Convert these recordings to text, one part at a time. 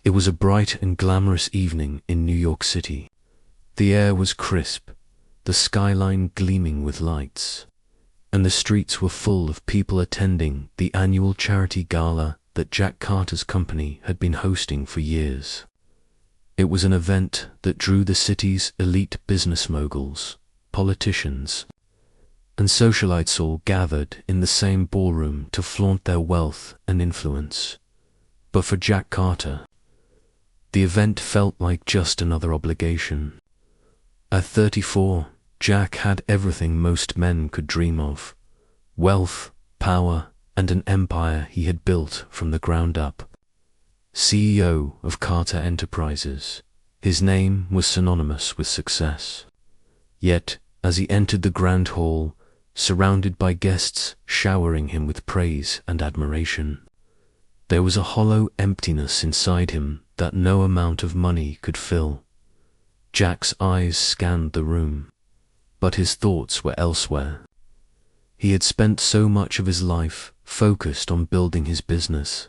It was a bright and glamorous evening in New York City. The air was crisp, the skyline gleaming with lights, and the streets were full of people attending the annual charity gala that Jack Carter's company had been hosting for years. It was an event that drew the city's elite business moguls, politicians, and socialites all gathered in the same ballroom to flaunt their wealth and influence. But for Jack Carter, the event felt like just another obligation. At 34, Jack had everything most men could dream of: wealth, power, and an empire he had built from the ground up. CEO of Carter Enterprises, his name was synonymous with success. Yet, as he entered the grand hall, surrounded by guests showering him with praise and admiration, there was a hollow emptiness inside him that no amount of money could fill. Jack's eyes scanned the room, but his thoughts were elsewhere. He had spent so much of his life focused on building his business,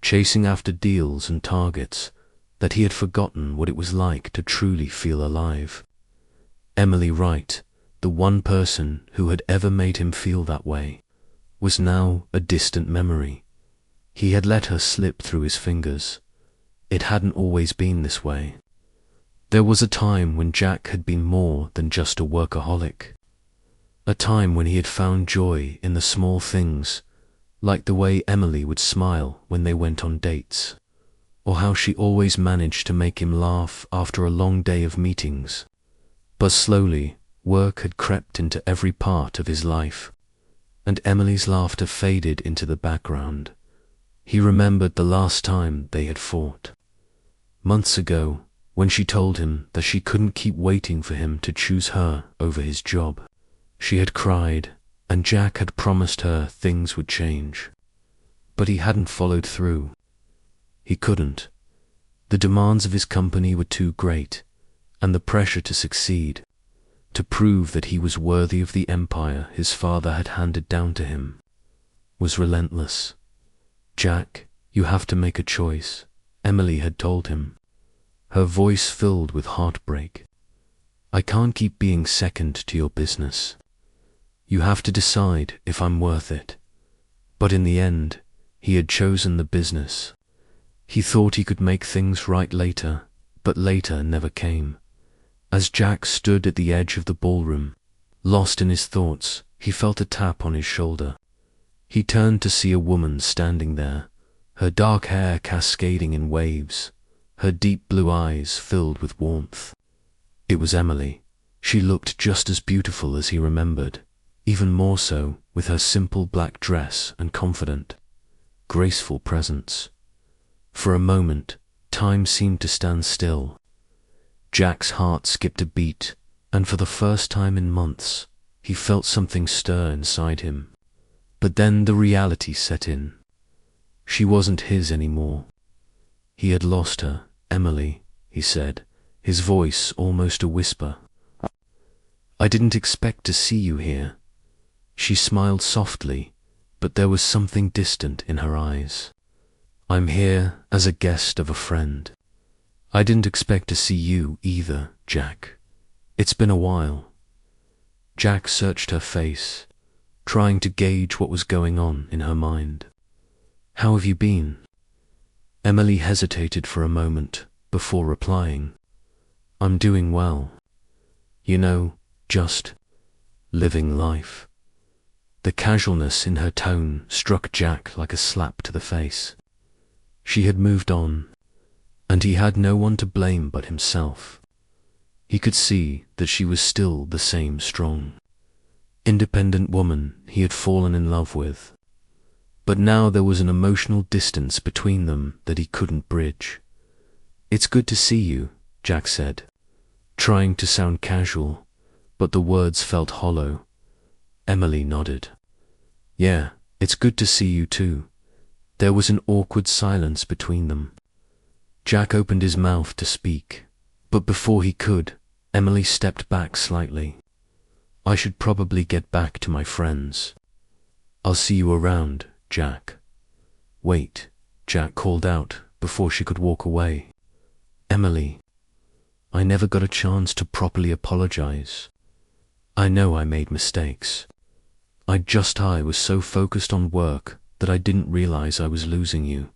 chasing after deals and targets, that he had forgotten what it was like to truly feel alive. Emily Wright, the one person who had ever made him feel that way, was now a distant memory. He had let her slip through his fingers. It hadn't always been this way. There was a time when Jack had been more than just a workaholic. A time when he had found joy in the small things, like the way Emily would smile when they went on dates, or how she always managed to make him laugh after a long day of meetings. But slowly, work had crept into every part of his life, and Emily's laughter faded into the background. He remembered the last time they had fought. Months ago, when she told him that she couldn't keep waiting for him to choose her over his job. She had cried, and Jack had promised her things would change. But he hadn't followed through. He couldn't. The demands of his company were too great, and the pressure to succeed, to prove that he was worthy of the empire his father had handed down to him, was relentless. "Jack, you have to make a choice," Emily had told him, her voice filled with heartbreak. "I can't keep being second to your business. You have to decide if I'm worth it." But in the end, he had chosen the business. He thought he could make things right later, but later never came. As Jack stood at the edge of the ballroom, lost in his thoughts, he felt a tap on his shoulder. He turned to see a woman standing there, her dark hair cascading in waves, her deep blue eyes filled with warmth. It was Emily. She looked just as beautiful as he remembered, even more so with her simple black dress and confident, graceful presence. For a moment, time seemed to stand still. Jack's heart skipped a beat, and for the first time in months, he felt something stir inside him. But then the reality set in. She wasn't his anymore. He had lost her. "Emily," he said, his voice almost a whisper. "I didn't expect to see you here." She smiled softly, but there was something distant in her eyes. "I'm here as a guest of a friend." "I didn't expect to see you either, Jack. It's been a while." Jack searched her face, trying to gauge what was going on in her mind. "How have you been?" Emily hesitated for a moment before replying. "I'm doing well. You know, just living life." The casualness in her tone struck Jack like a slap to the face. She had moved on, and he had no one to blame but himself. He could see that she was still the same strong, independent woman he had fallen in love with. But now there was an emotional distance between them that he couldn't bridge. "It's good to see you," Jack said, trying to sound casual, but the words felt hollow. Emily nodded. "Yeah, it's good to see you too." There was an awkward silence between them. Jack opened his mouth to speak, but before he could, Emily stepped back slightly. "I should probably get back to my friends. I'll see you around, Jack." "Wait," Jack called out, before she could walk away. "Emily, I never got a chance to properly apologize. I know I made mistakes. I was so focused on work that I didn't realize I was losing you."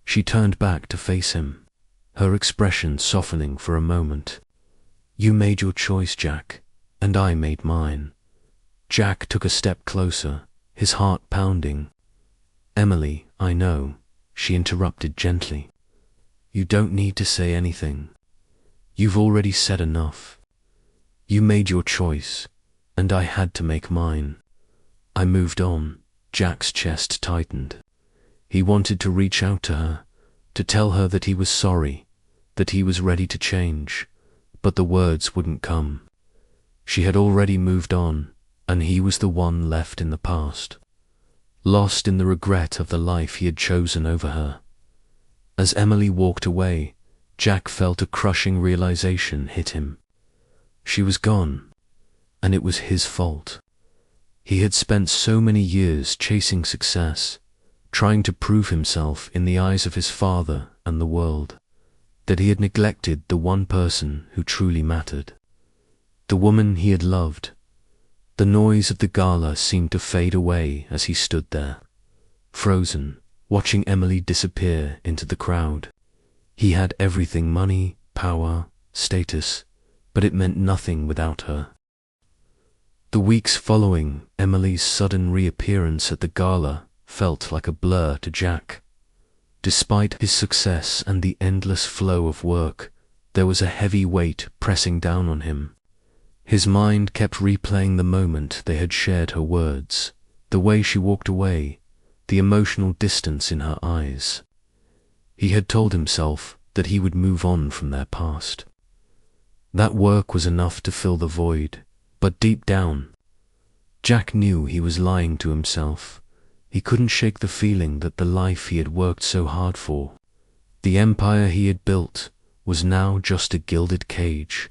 She turned back to face him, her expression softening for a moment. "You made your choice, Jack, and I made mine." Jack took a step closer, his heart pounding. "Emily, I know," she interrupted gently. "You don't need to say anything. You've already said enough. You made your choice, and I had to make mine. I moved on." Jack's chest tightened. He wanted to reach out to her, to tell her that he was sorry, that he was ready to change, but the words wouldn't come. She had already moved on, and he was the one left in the past, lost in the regret of the life he had chosen over her. As Emily walked away, Jack felt a crushing realization hit him. She was gone, and it was his fault. He had spent so many years chasing success, trying to prove himself in the eyes of his father and the world, that he had neglected the one person who truly mattered, the woman he had loved. The noise of the gala seemed to fade away as he stood there, frozen, watching Emily disappear into the crowd. He had everything: money, power, status, but it meant nothing without her. The weeks following Emily's sudden reappearance at the gala felt like a blur to Jack. Despite his success and the endless flow of work, there was a heavy weight pressing down on him. His mind kept replaying the moment they had shared her words, the way she walked away, the emotional distance in her eyes. He had told himself that he would move on from their past. That work was enough to fill the void, but deep down, Jack knew he was lying to himself. He couldn't shake the feeling that the life he had worked so hard for, the empire he had built, was now just a gilded cage.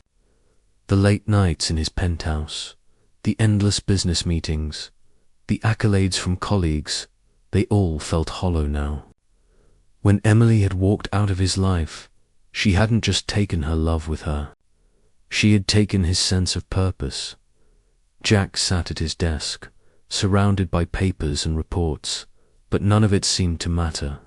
The late nights in his penthouse, the endless business meetings, the accolades from colleagues, they all felt hollow now. When Emily had walked out of his life, she hadn't just taken her love with her. She had taken his sense of purpose. Jack sat at his desk, surrounded by papers and reports, but none of it seemed to matter.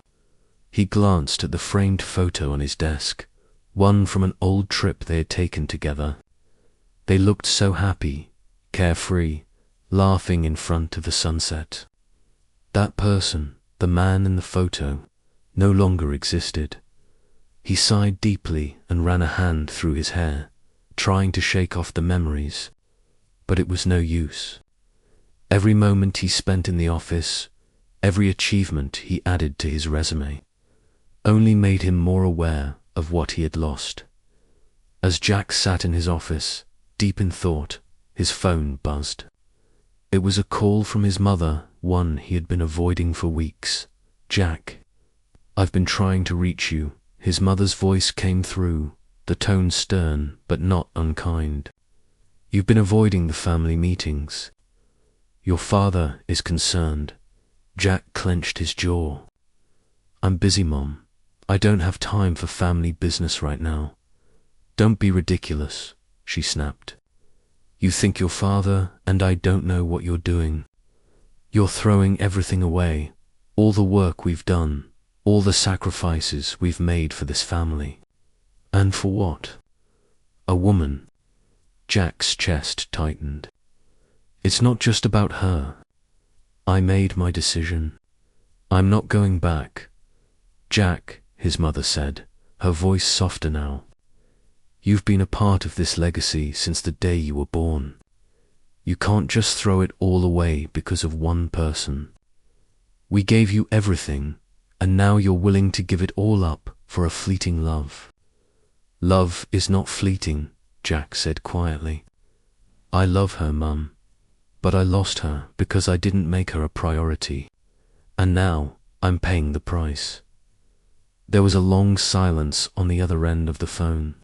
He glanced at the framed photo on his desk, one from an old trip they had taken together. They looked so happy, carefree, laughing in front of the sunset. That person, the man in the photo, no longer existed. He sighed deeply and ran a hand through his hair, trying to shake off the memories, but it was no use. Every moment he spent in the office, every achievement he added to his resume, only made him more aware of what he had lost. As Jack sat in his office, deep in thought, his phone buzzed. It was a call from his mother, one he had been avoiding for weeks. "Jack, I've been trying to reach you." His mother's voice came through, the tone stern but not unkind. "You've been avoiding the family meetings. Your father is concerned." Jack clenched his jaw. "I'm busy, Mom. I don't have time for family business right now." "Don't be ridiculous," she snapped. "You think your father and I don't know what you're doing. You're throwing everything away, all the work we've done, all the sacrifices we've made for this family. And for what? A woman." Jack's chest tightened. "It's not just about her. I made my decision. I'm not going back." "Jack," his mother said, her voice softer now, "you've been a part of this legacy since the day you were born. You can't just throw it all away because of one person. We gave you everything, and now you're willing to give it all up for a fleeting love." "Love is not fleeting," Jack said quietly. "I love her, Mum, but I lost her because I didn't make her a priority, and now I'm paying the price." There was a long silence on the other end of the phone.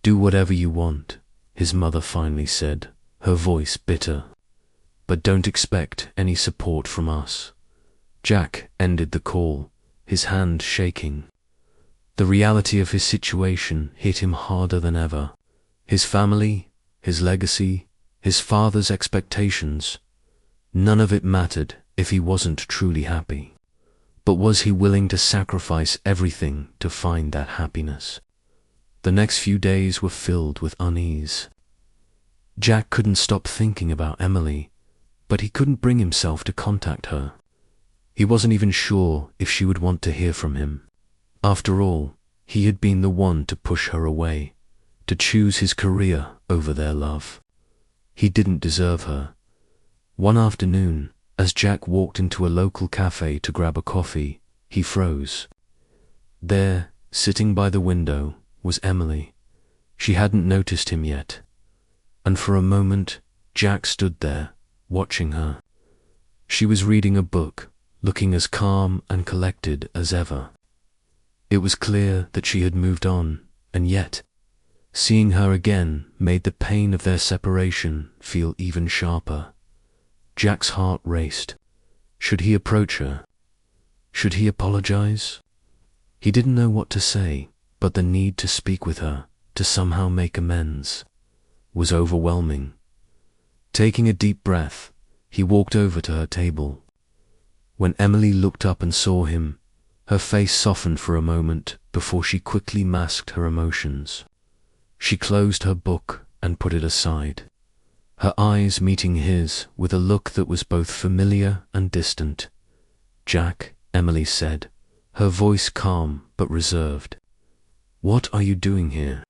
"Do whatever you want," his mother finally said, her voice bitter, "but don't expect any support from us." Jack ended the call, his hand shaking. The reality of his situation hit him harder than ever. His family, his legacy, his father's expectations, none of it mattered if he wasn't truly happy. But was he willing to sacrifice everything to find that happiness? The next few days were filled with unease. Jack couldn't stop thinking about Emily, but he couldn't bring himself to contact her. He wasn't even sure if she would want to hear from him. After all, he had been the one to push her away, to choose his career over their love. He didn't deserve her. One afternoon, as Jack walked into a local cafe to grab a coffee, he froze. There, sitting by the window, was Emily. She hadn't noticed him yet. And for a moment, Jack stood there, watching her. She was reading a book, looking as calm and collected as ever. It was clear that she had moved on, and yet, seeing her again made the pain of their separation feel even sharper. Jack's heart raced. Should he approach her? Should he apologize? He didn't know what to say, but the need to speak with her, to somehow make amends, was overwhelming. Taking a deep breath, he walked over to her table. When Emily looked up and saw him, her face softened for a moment before she quickly masked her emotions. She closed her book and put it aside, her eyes meeting his with a look that was both familiar and distant. "Jack," Emily said, her voice calm but reserved. "What are you doing here?"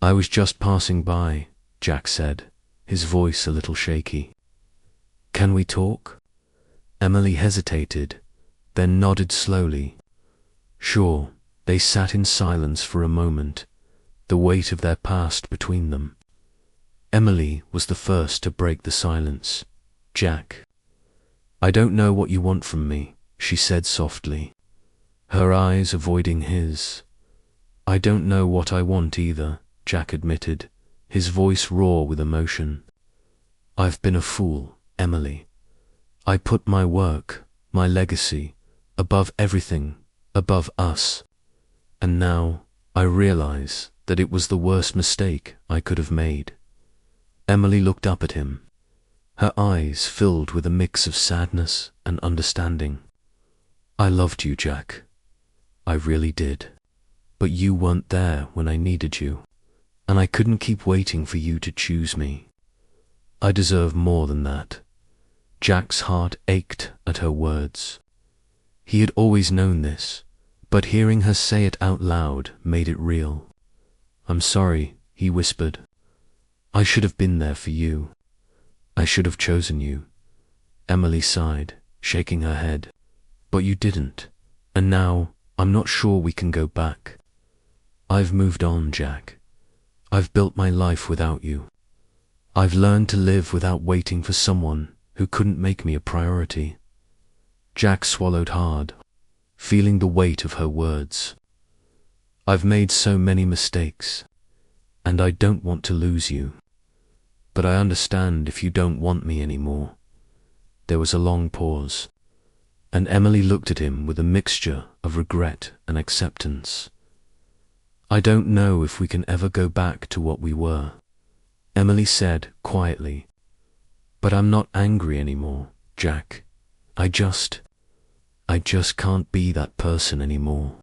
"I was just passing by," Jack said, his voice a little shaky. "Can we talk?" Emily hesitated, then nodded slowly. Sure. They sat in silence for a moment, the weight of their past between them. Emily was the first to break the silence. "Jack, I don't know what you want from me," she said softly, her eyes avoiding his. "I don't know what I want either," Jack admitted, his voice raw with emotion. "I've been a fool, Emily. I put my work, my legacy, above everything, above us. And now I realize that it was the worst mistake I could have made." Emily looked up at him, her eyes filled with a mix of sadness and understanding. "I loved you, Jack. I really did. But you weren't there when I needed you, and I couldn't keep waiting for you to choose me. I deserve more than that." Jack's heart ached at her words. He had always known this, but hearing her say it out loud made it real. "I'm sorry," he whispered. "I should have been there for you. I should have chosen you." Emily sighed, shaking her head. "But you didn't, and now I'm not sure we can go back. I've moved on, Jack. I've built my life without you. I've learned to live without waiting for someone who couldn't make me a priority." Jack swallowed hard, feeling the weight of her words. "I've made so many mistakes, and I don't want to lose you. But I understand if you don't want me anymore." There was a long pause, and Emily looked at him with a mixture of regret and acceptance. "I don't know if we can ever go back to what we were," Emily said quietly. "But I'm not angry anymore, Jack. I just can't be that person anymore.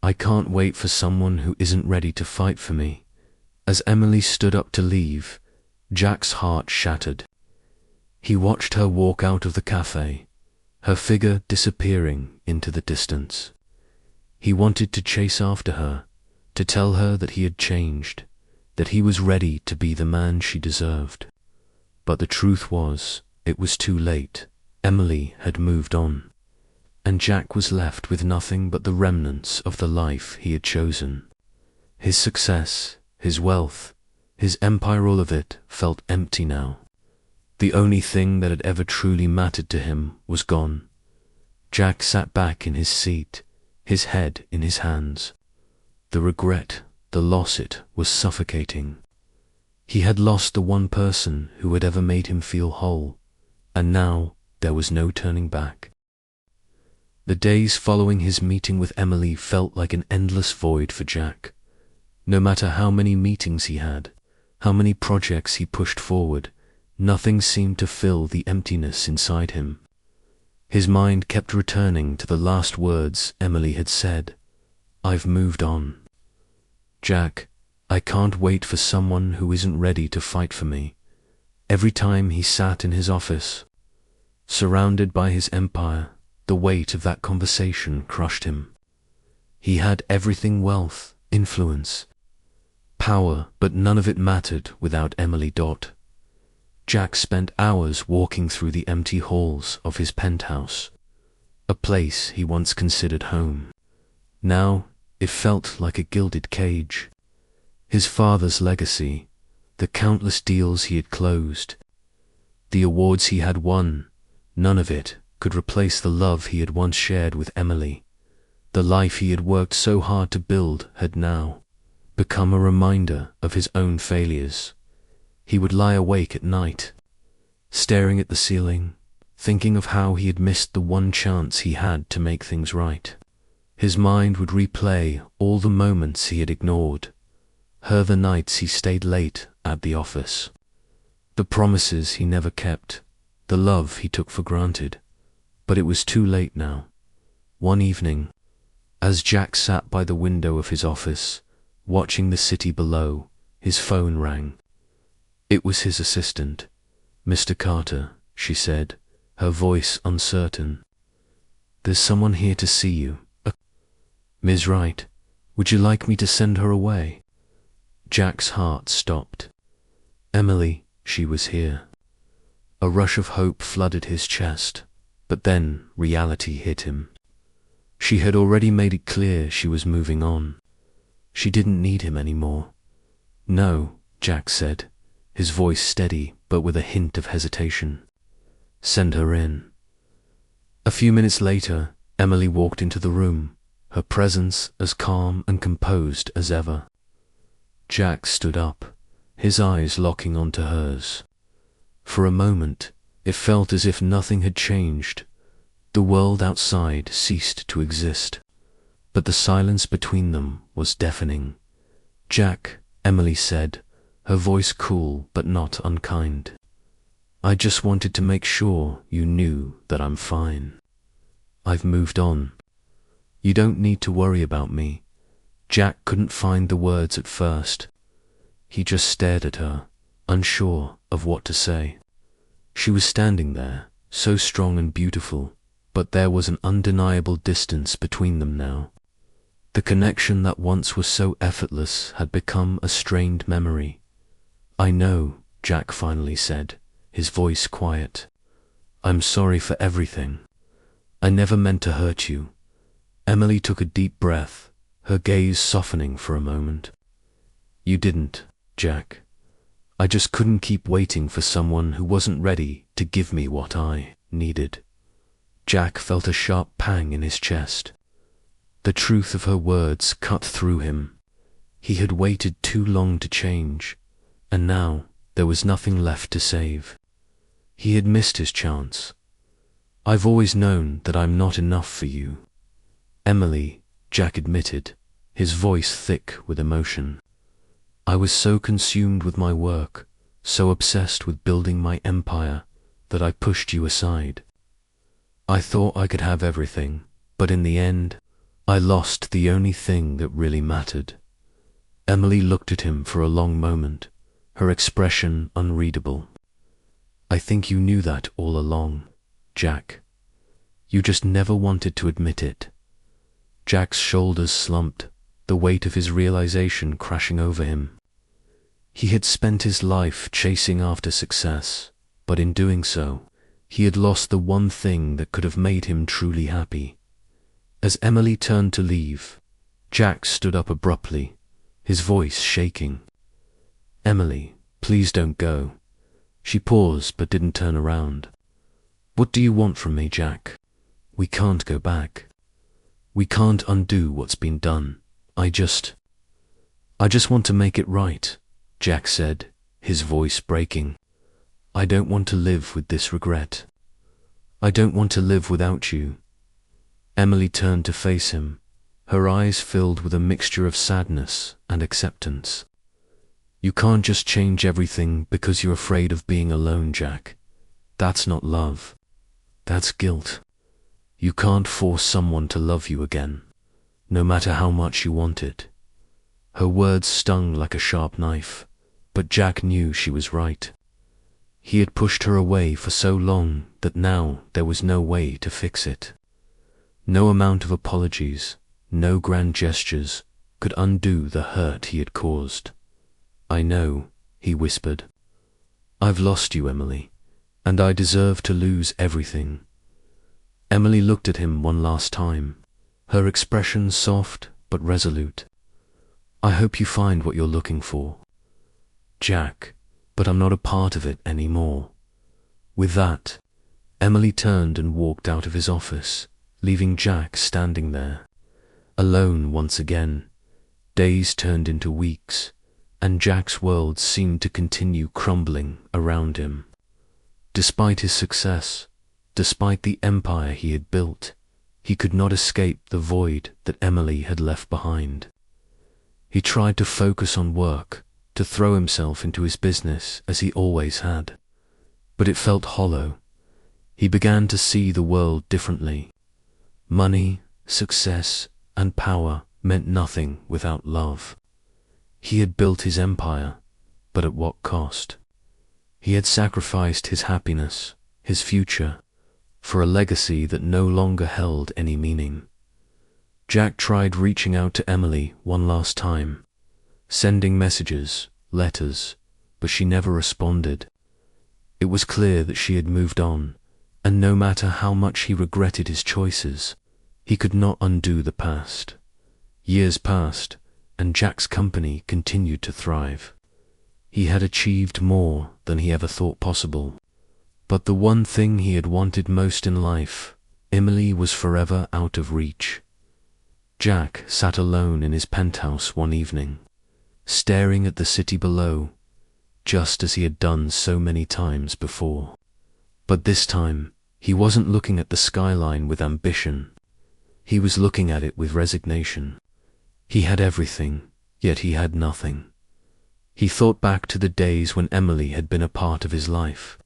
I can't wait for someone who isn't ready to fight for me." As Emily stood up to leave, Jack's heart shattered. He watched her walk out of the cafe, her figure disappearing into the distance. He wanted to chase after her, to tell her that he had changed, that he was ready to be the man she deserved. But the truth was, it was too late. Emily had moved on, and Jack was left with nothing but the remnants of the life he had chosen. His success, his wealth, his empire, all of it felt empty now. The only thing that had ever truly mattered to him was gone. Jack sat back in his seat, his head in his hands. The regret, the loss, it was suffocating. He had lost the one person who had ever made him feel whole, and now there was no turning back. The days following his meeting with Emily felt like an endless void for Jack. No matter how many meetings he had, how many projects he pushed forward, nothing seemed to fill the emptiness inside him. His mind kept returning to the last words Emily had said, "I've moved on. Jack, I can't wait for someone who isn't ready to fight for me." Every time he sat in his office, surrounded by his empire, the weight of that conversation crushed him. He had everything: wealth, influence, power, but none of it mattered without Emily. Jack spent hours walking through the empty halls of his penthouse, a place he once considered home. Now it felt like a gilded cage. His father's legacy, the countless deals he had closed, the awards he had won, none of it could replace the love he had once shared with Emily. The life he had worked so hard to build had now become a reminder of his own failures. He would lie awake at night, staring at the ceiling, thinking of how he had missed the one chance he had to make things right. His mind would replay all the moments he had ignored, the nights he stayed late at the office, the promises he never kept, the love he took for granted. But it was too late now. One evening, as Jack sat by the window of his office, watching the city below, his phone rang. It was his assistant. "Mr. Carter," she said, her voice uncertain. "There's someone here to see you. Ms. Wright. Would you like me to send her away?" Jack's heart stopped. Emily, she was here. A rush of hope flooded his chest, but then reality hit him. She had already made it clear she was moving on. She didn't need him anymore. "No," Jack said, his voice steady but with a hint of hesitation. "Send her in." A few minutes later, Emily walked into the room, her presence as calm and composed as ever. Jack stood up, his eyes locking onto hers. For a moment, it felt as if nothing had changed. The world outside ceased to exist, but the silence between them was deafening. "Jack," Emily said, her voice cool but not unkind, "I just wanted to make sure you knew that I'm fine. I've moved on. You don't need to worry about me." Jack couldn't find the words at first. He just stared at her, unsure of what to say. She was standing there, so strong and beautiful, but there was an undeniable distance between them now. The connection that once was so effortless had become a strained memory. "I know," Jack finally said, his voice quiet. "I'm sorry for everything. I never meant to hurt you." Emily took a deep breath, her gaze softening for a moment. "You didn't, Jack. I just couldn't keep waiting for someone who wasn't ready to give me what I needed." Jack felt a sharp pang in his chest. The truth of her words cut through him. He had waited too long to change, and now there was nothing left to save. He had missed his chance. "I've always known that I'm not enough for you, Emily," Jack admitted, his voice thick with emotion. "I was so consumed with my work, so obsessed with building my empire, that I pushed you aside. I thought I could have everything, but in the end, I lost the only thing that really mattered." Emily looked at him for a long moment, her expression unreadable. "I think you knew that all along, Jack. You just never wanted to admit it." Jack's shoulders slumped, the weight of his realization crashing over him. He had spent his life chasing after success, but in doing so, he had lost the one thing that could have made him truly happy. As Emily turned to leave, Jack stood up abruptly, his voice shaking. "Emily, please don't go." She paused but didn't turn around. "What do you want from me, Jack? We can't go back. We can't undo what's been done. I just want to make it right," Jack said, his voice breaking. "I don't want to live with this regret. I don't want to live without you." Emily turned to face him, her eyes filled with a mixture of sadness and acceptance. You can't just change everything because you're afraid of being alone, Jack. That's not love. That's guilt. You can't force someone to love you again, no matter how much you want it. Her words stung like a sharp knife, but Jack knew she was right. He had pushed her away for so long that now there was no way to fix it. No amount of apologies, no grand gestures could undo the hurt he had caused. I know, he whispered. I've lost you, Emily, and I deserve to lose everything. Emily looked at him one last time, her expression soft but resolute. I hope you find what you're looking for, Jack, but I'm not a part of it anymore. With that, Emily turned and walked out of his office, leaving Jack standing there, alone once again. Days turned into weeks, and Jack's world seemed to continue crumbling around him. Despite his success, despite the empire he had built, he could not escape the void that Emily had left behind. He tried to focus on work, to throw himself into his business as he always had, but it felt hollow. He began to see the world differently. Money, success, and power meant nothing without love. He had built his empire, but at what cost? He had sacrificed his happiness, his future, for a legacy that no longer held any meaning. Jack tried reaching out to Emily one last time, sending messages, letters, but she never responded. It was clear that she had moved on, and no matter how much he regretted his choices, he could not undo the past. Years passed, and Jack's company continued to thrive. He had achieved more than he ever thought possible. But the one thing he had wanted most in life, Emily, was forever out of reach. Jack sat alone in his penthouse one evening, staring at the city below, just as he had done so many times before. But this time, he wasn't looking at the skyline with ambition. He was looking at it with resignation. He had everything, yet he had nothing. He thought back to the days when Emily had been a part of his life,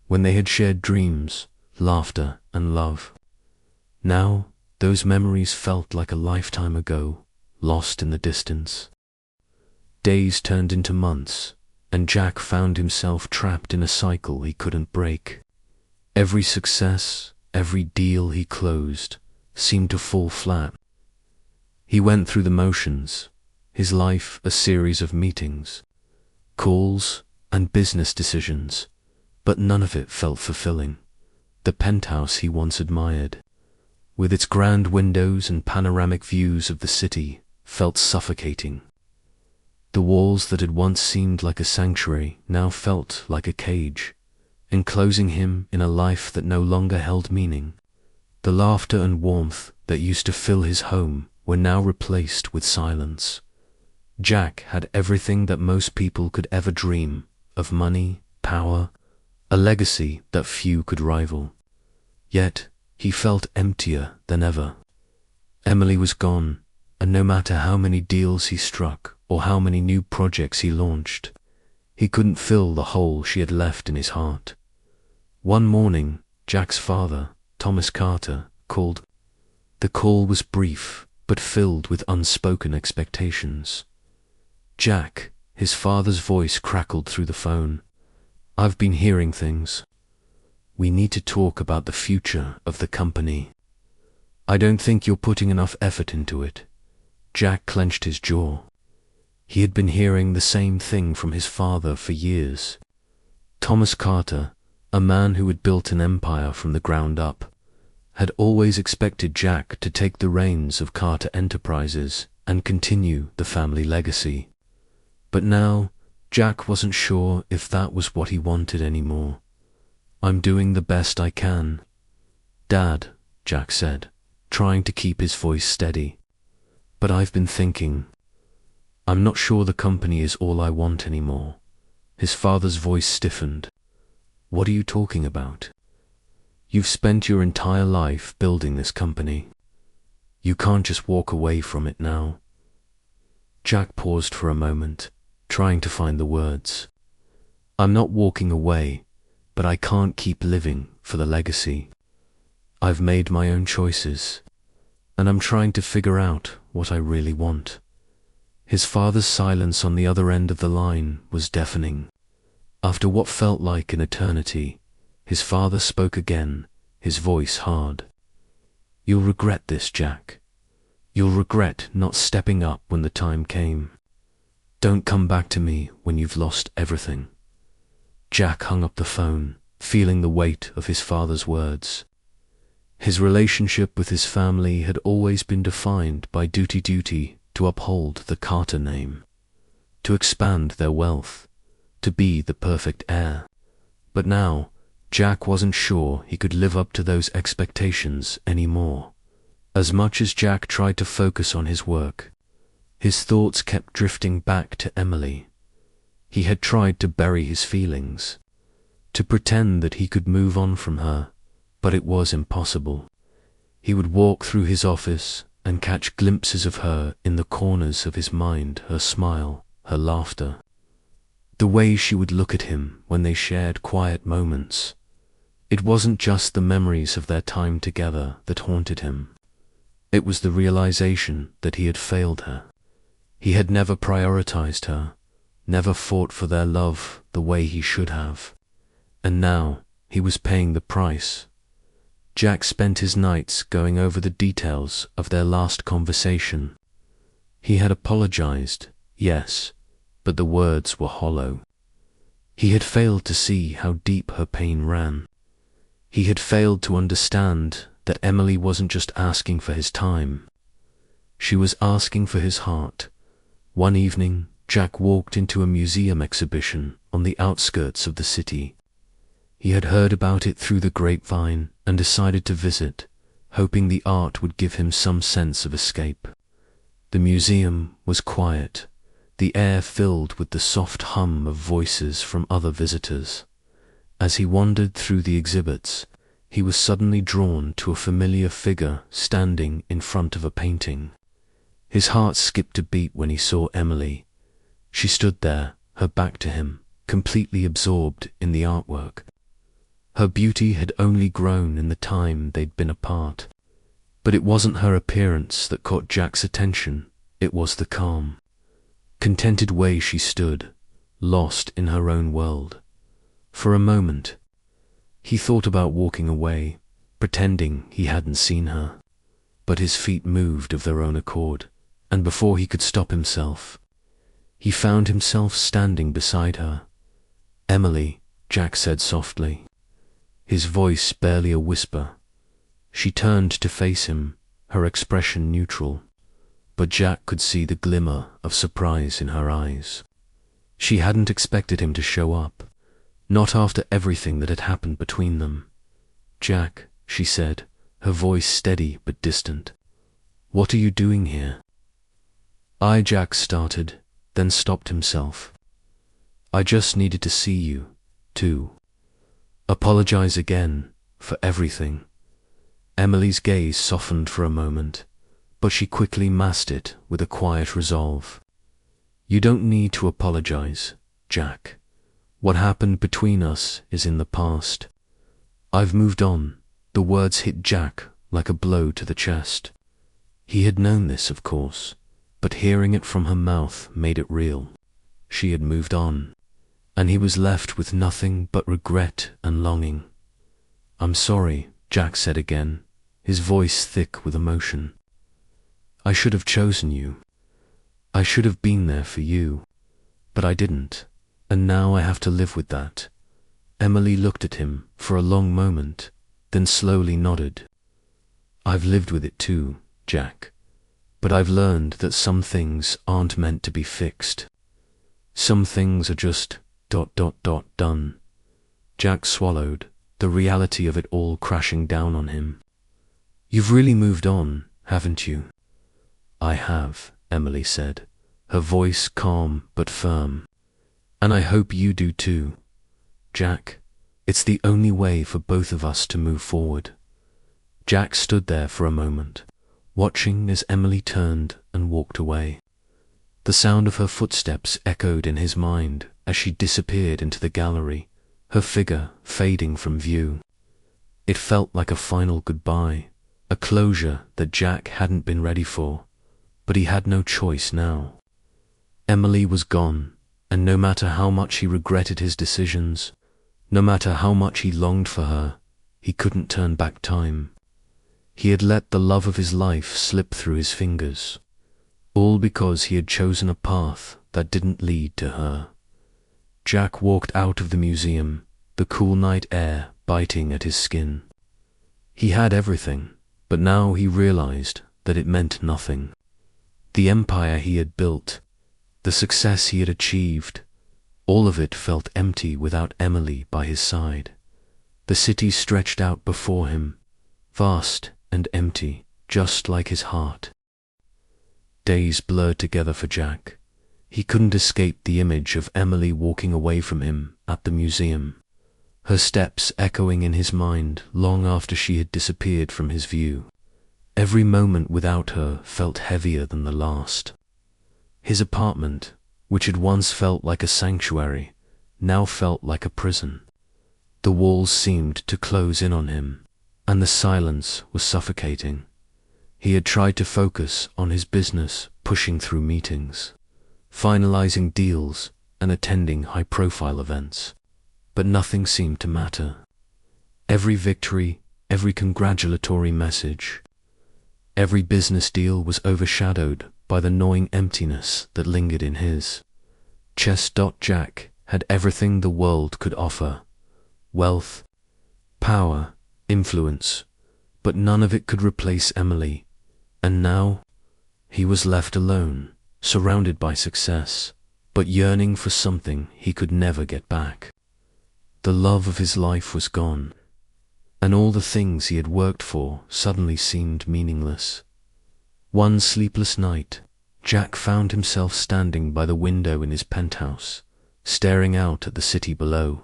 when they had shared dreams, laughter, and love. Now, those memories felt like a lifetime ago, lost in the distance. Days turned into months, and Jack found himself trapped in a cycle he couldn't break. Every success, every deal he closed, seemed to fall flat. He went through the motions, his life a series of meetings, calls, and business decisions, but none of it felt fulfilling. The penthouse he once admired, with its grand windows and panoramic views of the city, felt suffocating. The walls that had once seemed like a sanctuary now felt like a cage, enclosing him in a life that no longer held meaning. The laughter and warmth that used to fill his home were now replaced with silence. Jack had everything that most people could ever dream of: money, power, a legacy that few could rival. Yet he felt emptier than ever. Emily was gone, and no matter how many deals he struck or how many new projects he launched, he couldn't fill the hole she had left in his heart. One morning, Jack's father, Thomas Carter, called. The call was brief, but filled with unspoken expectations. Jack, his father's voice crackled through the phone. I've been hearing things. We need to talk about the future of the company. I don't think you're putting enough effort into it. Jack clenched his jaw. He had been hearing the same thing from his father for years. Thomas Carter, a man who had built an empire from the ground up, had always expected Jack to take the reins of Carter Enterprises and continue the family legacy. But now, Jack wasn't sure if that was what he wanted anymore. I'm doing the best I can, Dad, Jack said, trying to keep his voice steady. But I've been thinking. I'm not sure the company is all I want anymore. His father's voice stiffened. What are you talking about? You've spent your entire life building this company. You can't just walk away from it now. Jack paused for a moment, trying to find the words. I'm not walking away, but I can't keep living for the legacy. I've made my own choices, and I'm trying to figure out what I really want. His father's silence on the other end of the line was deafening. After what felt like an eternity, his father spoke again, his voice hard. You'll regret this, Jack. You'll regret not stepping up when the time came. Don't come back to me when you've lost everything. Jack hung up the phone, feeling the weight of his father's words. His relationship with his family had always been defined by duty to uphold the Carter name, to expand their wealth, to be the perfect heir. But now, Jack wasn't sure he could live up to those expectations anymore. As much as Jack tried to focus on his work, his thoughts kept drifting back to Emily. He had tried to bury his feelings, to pretend that he could move on from her, but it was impossible. He would walk through his office and catch glimpses of her in the corners of his mind, her smile, her laughter. The way she would look at him when they shared quiet moments. It wasn't just the memories of their time together that haunted him. It was the realization that he had failed her. He had never prioritized her, never fought for their love the way he should have. And now he was paying the price. Jack spent his nights going over the details of their last conversation. He had apologized, yes, but the words were hollow. He had failed to see how deep her pain ran. He had failed to understand that Emily wasn't just asking for his time. She was asking for his heart. One evening, Jack walked into a museum exhibition on the outskirts of the city. He had heard about it through the grapevine and decided to visit, hoping the art would give him some sense of escape. The museum was quiet, the air filled with the soft hum of voices from other visitors. As he wandered through the exhibits, he was suddenly drawn to a familiar figure standing in front of a painting. His heart skipped a beat when he saw Emily. She stood there, her back to him, completely absorbed in the artwork. Her beauty had only grown in the time they'd been apart. But it wasn't her appearance that caught Jack's attention, it was the calm, contented way she stood, lost in her own world. For a moment, he thought about walking away, pretending he hadn't seen her. But his feet moved of their own accord, and before he could stop himself, he found himself standing beside her. "Emily," Jack said softly, his voice barely a whisper. She turned to face him, her expression neutral, but Jack could see the glimmer of surprise in her eyes. She hadn't expected him to show up, not after everything that had happened between them. "Jack," she said, her voice steady but distant, "what are you doing here?" Jack started, then stopped himself. "I just needed to see you, too. Apologize again for everything." Emily's gaze softened for a moment, but she quickly masked it with a quiet resolve. "You don't need to apologize, Jack. What happened between us is in the past. I've moved on." The words hit Jack like a blow to the chest. He had known this, of course, but hearing it from her mouth made it real. She had moved on, and he was left with nothing but regret and longing. "I'm sorry," Jack said again, his voice thick with emotion. "I should have chosen you. I should have been there for you, but I didn't, and now I have to live with that." Emily looked at him for a long moment, then slowly nodded. "I've lived with it too, Jack, but I've learned that some things aren't meant to be fixed. Some things are just ... done." Jack swallowed, the reality of it all crashing down on him. "You've really moved on, haven't you?" "I have," Emily said, her voice calm but firm. "And I hope you do too, Jack. It's the only way for both of us to move forward." Jack stood there for a moment, watching as Emily turned and walked away. The sound of her footsteps echoed in his mind as she disappeared into the gallery, her figure fading from view. It felt like a final goodbye, a closure that Jack hadn't been ready for, but he had no choice now. Emily was gone, and no matter how much he regretted his decisions, no matter how much he longed for her, he couldn't turn back time. He had let the love of his life slip through his fingers, all because he had chosen a path that didn't lead to her. Jack walked out of the museum, the cool night air biting at his skin. He had everything, but now he realized that it meant nothing. The empire he had built, the success he had achieved, all of it felt empty without Emily by his side. The city stretched out before him, vast and empty, just like his heart. Days blurred together for Jack. He couldn't escape the image of Emily walking away from him at the museum, her steps echoing in his mind long after she had disappeared from his view. Every moment without her felt heavier than the last. His apartment, which had once felt like a sanctuary, now felt like a prison. The walls seemed to close in on him, and the silence was suffocating. He had tried to focus on his business, pushing through meetings, finalizing deals, and attending high-profile events, but nothing seemed to matter. Every victory, every congratulatory message, every business deal was overshadowed by the gnawing emptiness that lingered in his. Jack had everything the world could offer: wealth, power, influence, but none of it could replace Emily. And now he was left alone, surrounded by success, but yearning for something he could never get back. The love of his life was gone, and all the things he had worked for suddenly seemed meaningless. One sleepless night, Jack found himself standing by the window in his penthouse, staring out at the city below.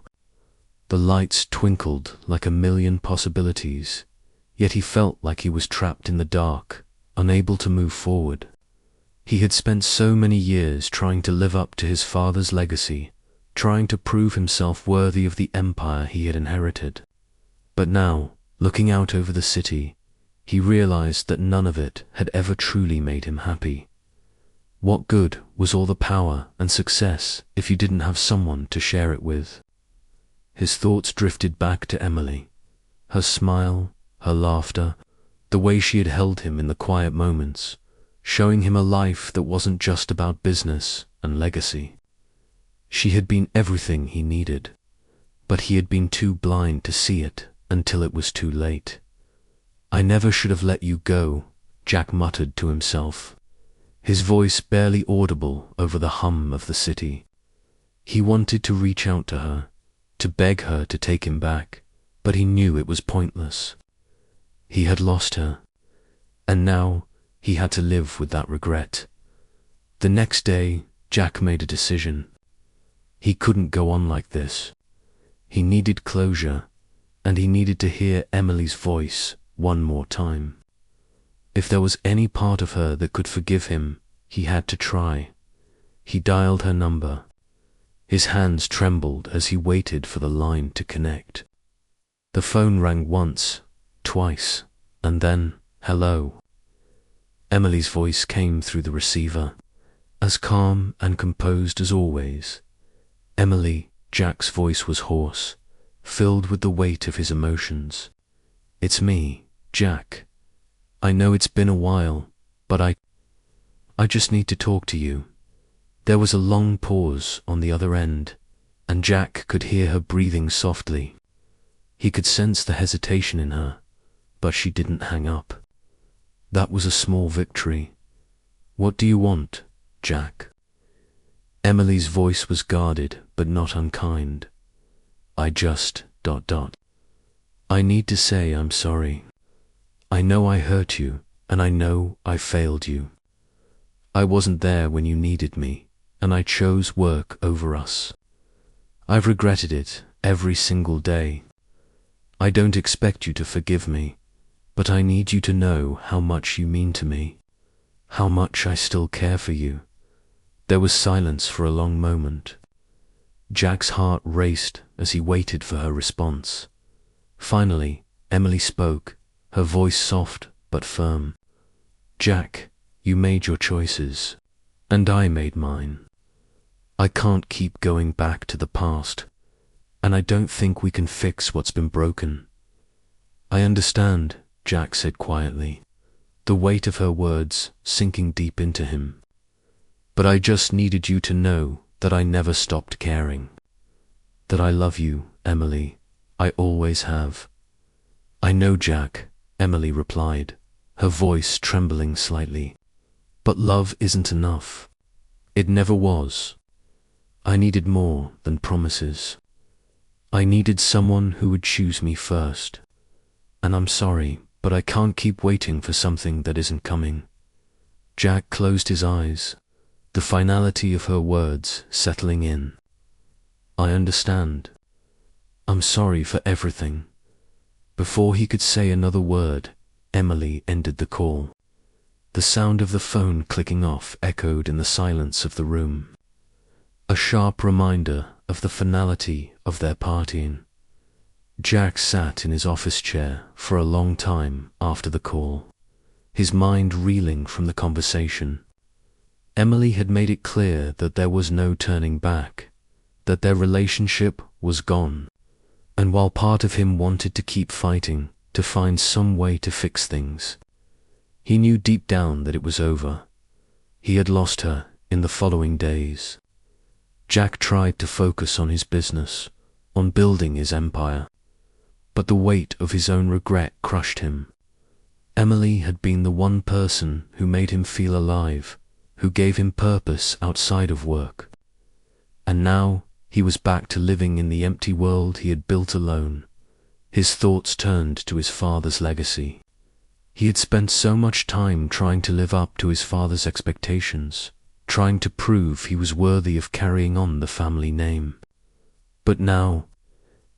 The lights twinkled like a million possibilities, yet he felt like he was trapped in the dark, unable to move forward. He had spent so many years trying to live up to his father's legacy, trying to prove himself worthy of the empire he had inherited. But now, looking out over the city, he realized that none of it had ever truly made him happy. What good was all the power and success if you didn't have someone to share it with? His thoughts drifted back to Emily, her smile, her laughter, the way she had held him in the quiet moments, showing him a life that wasn't just about business and legacy. She had been everything he needed, but he had been too blind to see it until it was too late. "I never should have let you go," Jack muttered to himself, his voice barely audible over the hum of the city. He wanted to reach out to her, to beg her to take him back, but he knew it was pointless. He had lost her, and now he had to live with that regret. The next day, Jack made a decision. He couldn't go on like this. He needed closure, and he needed to hear Emily's voice one more time. If there was any part of her that could forgive him, he had to try. He dialed her number. His hands trembled as he waited for the line to connect. The phone rang once, twice, and then, "Hello." Emily's voice came through the receiver, as calm and composed as always. "Emily," Jack's voice was hoarse, filled with the weight of his emotions. "It's me, Jack. I know it's been a while, but I just need to talk to you." There was a long pause on the other end, and Jack could hear her breathing softly. He could sense the hesitation in her, but she didn't hang up. That was a small victory. "What do you want, Jack?" Emily's voice was guarded, but not unkind. "I just... I need to say I'm sorry. I know I hurt you, and I know I failed you. I wasn't there when you needed me, and I chose work over us. I've regretted it every single day. I don't expect you to forgive me, but I need you to know how much you mean to me, how much I still care for you." There was silence for a long moment. Jack's heart raced as he waited for her response. Finally, Emily spoke, her voice soft but firm. "Jack, you made your choices, and I made mine. I can't keep going back to the past, and I don't think we can fix what's been broken." "I understand," Jack said quietly, the weight of her words sinking deep into him. "But I just needed you to know that I never stopped caring. That I love you, Emily. I always have." "I know, Jack," Emily replied, her voice trembling slightly. "But love isn't enough. It never was. I needed more than promises. I needed someone who would choose me first. And I'm sorry, but I can't keep waiting for something that isn't coming." Jack closed his eyes, the finality of her words settling in. "I understand. I'm sorry for everything." Before he could say another word, Emily ended the call. The sound of the phone clicking off echoed in the silence of the room, a sharp reminder of the finality of their partying. Jack sat in his office chair for a long time after the call, his mind reeling from the conversation. Emily had made it clear that there was no turning back, that their relationship was gone, and while part of him wanted to keep fighting, to find some way to fix things, he knew deep down that it was over. He had lost her in the following days. Jack tried to focus on his business, on building his empire, but the weight of his own regret crushed him. Emily had been the one person who made him feel alive, who gave him purpose outside of work. And now he was back to living in the empty world he had built alone. His thoughts turned to his father's legacy. He had spent so much time trying to live up to his father's expectations, trying to prove he was worthy of carrying on the family name. But now,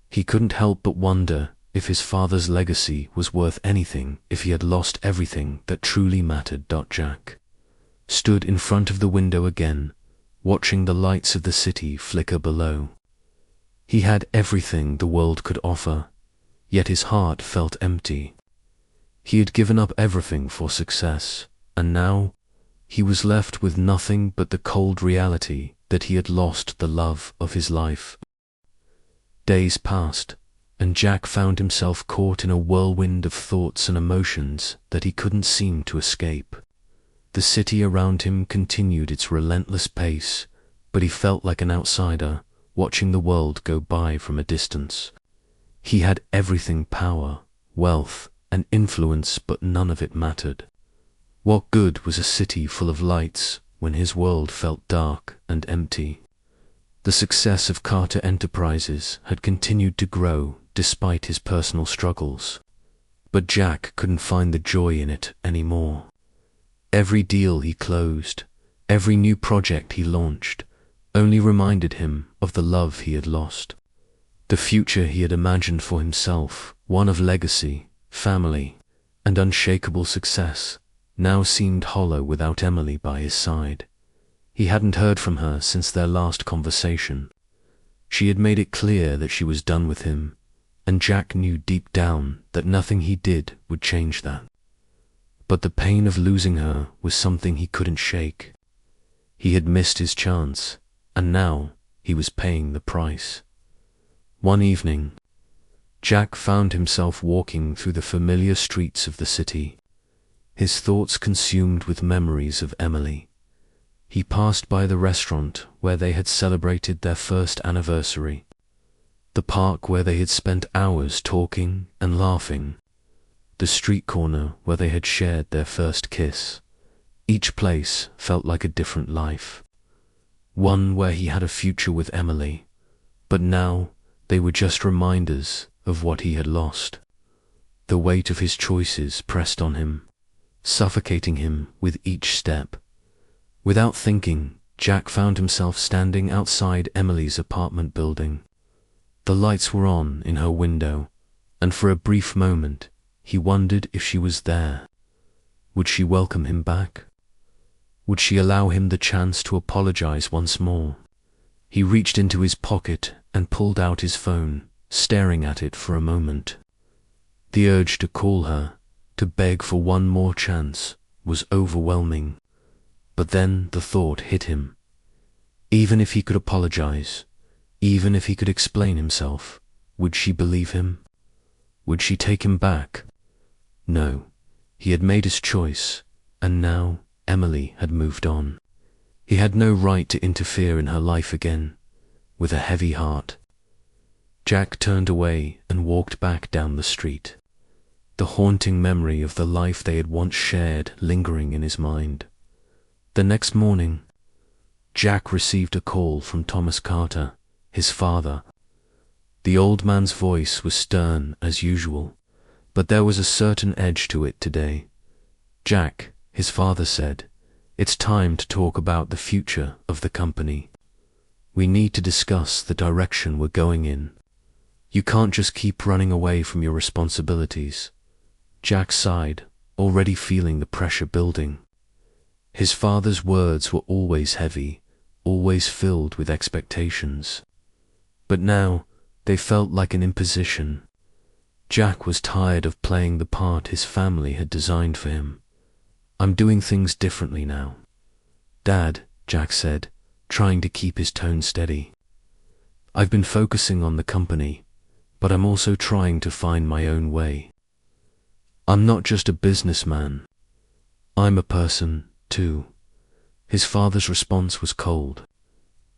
he couldn't help but wonder if his father's legacy was worth anything if he had lost everything that truly mattered. Jack stood in front of the window again, watching the lights of the city flicker below. He had everything the world could offer, yet his heart felt empty. He had given up everything for success, and now he was left with nothing but the cold reality that he had lost the love of his life. Days passed, and Jack found himself caught in a whirlwind of thoughts and emotions that he couldn't seem to escape. The city around him continued its relentless pace, but he felt like an outsider, watching the world go by from a distance. He had everything: power, wealth, and influence, but none of it mattered. What good was a city full of lights when his world felt dark and empty? The success of Carter Enterprises had continued to grow despite his personal struggles, but Jack couldn't find the joy in it anymore. Every deal he closed, every new project he launched, only reminded him of the love he had lost. The future he had imagined for himself, one of legacy, family, and unshakable success, now seemed hollow without Emily by his side. He hadn't heard from her since their last conversation. She had made it clear that she was done with him, and Jack knew deep down that nothing he did would change that. But the pain of losing her was something he couldn't shake. He had missed his chance, and now he was paying the price. One evening, Jack found himself walking through the familiar streets of the city, his thoughts consumed with memories of Emily. He passed by the restaurant where they had celebrated their first anniversary, the park where they had spent hours talking and laughing, the street corner where they had shared their first kiss. Each place felt like a different life, one where he had a future with Emily, but now they were just reminders of what he had lost. The weight of his choices pressed on him, suffocating him with each step. Without thinking, Jack found himself standing outside Emily's apartment building. The lights were on in her window, and for a brief moment, He wondered if she was there. Would she welcome him back? Would she allow him the chance to apologize once more? He reached into his pocket and pulled out his phone, staring at it for a moment. The urge to call her, to beg for one more chance, was overwhelming. But then the thought hit him. Even if he could apologize, even if he could explain himself, would she believe him? Would she take him back? No, he had made his choice, and now Emily had moved on. He had no right to interfere in her life again. With a heavy heart, Jack turned away and walked back down the street, the haunting memory of the life they had once shared lingering in his mind. The next morning, Jack received a call from Thomas Carter, his father. The old man's voice was stern as usual, but there was a certain edge to it today. "Jack," his father said, "it's time to talk about the future of the company. We need to discuss the direction we're going in. You can't just keep running away from your responsibilities." Jack sighed, already feeling the pressure building. His father's words were always heavy, always filled with expectations. But now they felt like an imposition. Jack was tired of playing the part his family had designed for him. "I'm doing things differently now, Dad," Jack said, trying to keep his tone steady. "I've been focusing on the company, but I'm also trying to find my own way. I'm not just a businessman. I'm a person, too." His father's response was cold.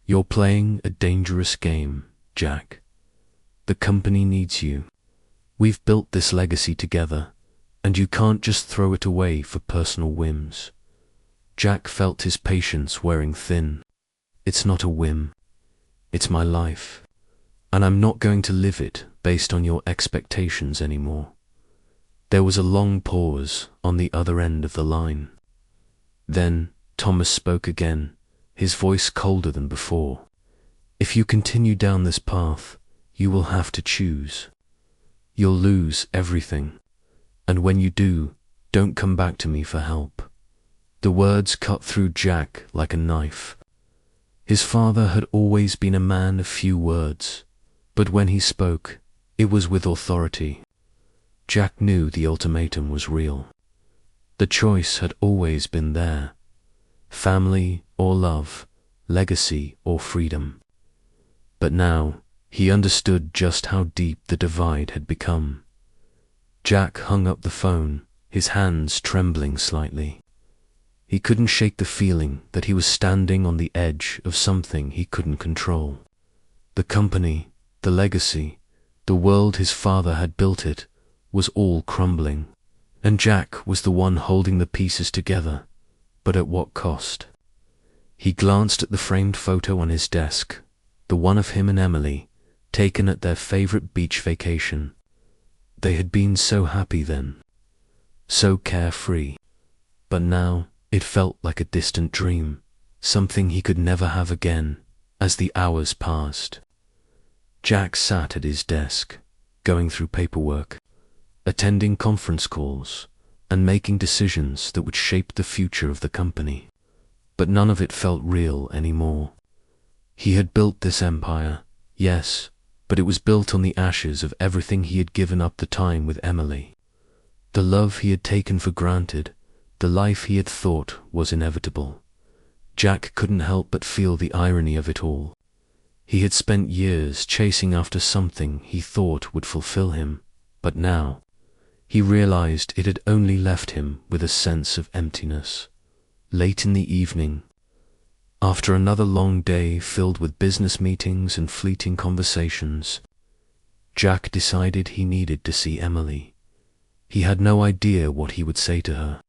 "You're playing a dangerous game, Jack. The company needs you. We've built this legacy together, and you can't just throw it away for personal whims." Jack felt his patience wearing thin. "It's not a whim. It's my life, and I'm not going to live it based on your expectations anymore." There was a long pause on the other end of the line. Then Thomas spoke again, his voice colder than before. "If you continue down this path, you will have to choose. You'll lose everything, and when you do, don't come back to me for help." The words cut through Jack like a knife. His father had always been a man of few words, but when he spoke, it was with authority. Jack knew the ultimatum was real. The choice had always been there: family or love, legacy or freedom. But now he understood just how deep the divide had become. Jack hung up the phone, his hands trembling slightly. He couldn't shake the feeling that he was standing on the edge of something he couldn't control. The company, the legacy, the world his father had built it, was all crumbling, and Jack was the one holding the pieces together, but at what cost? He glanced at the framed photo on his desk, the one of him and Emily, taken at their favorite beach vacation. They had been so happy then, so carefree, but now it felt like a distant dream, something he could never have again. As the hours passed, Jack sat at his desk, going through paperwork, attending conference calls, and making decisions that would shape the future of the company. But none of it felt real anymore. He had built this empire, yes, but it was built on the ashes of everything he had given up the time with Emily. The love he had taken for granted, the life he had thought was inevitable. Jack couldn't help but feel the irony of it all. He had spent years chasing after something he thought would fulfill him, but now he realized it had only left him with a sense of emptiness. Late in the evening, after another long day filled with business meetings and fleeting conversations, Jack decided he needed to see Emily. He had no idea what he would say to her,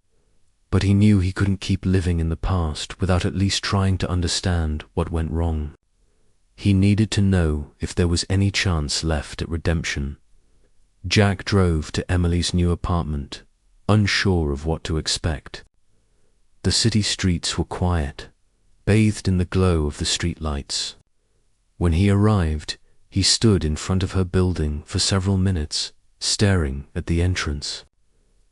but he knew he couldn't keep living in the past without at least trying to understand what went wrong. He needed to know if there was any chance left at redemption. Jack drove to Emily's new apartment, unsure of what to expect. The city streets were quiet, bathed in the glow of the streetlights. When he arrived, he stood in front of her building for several minutes, staring at the entrance.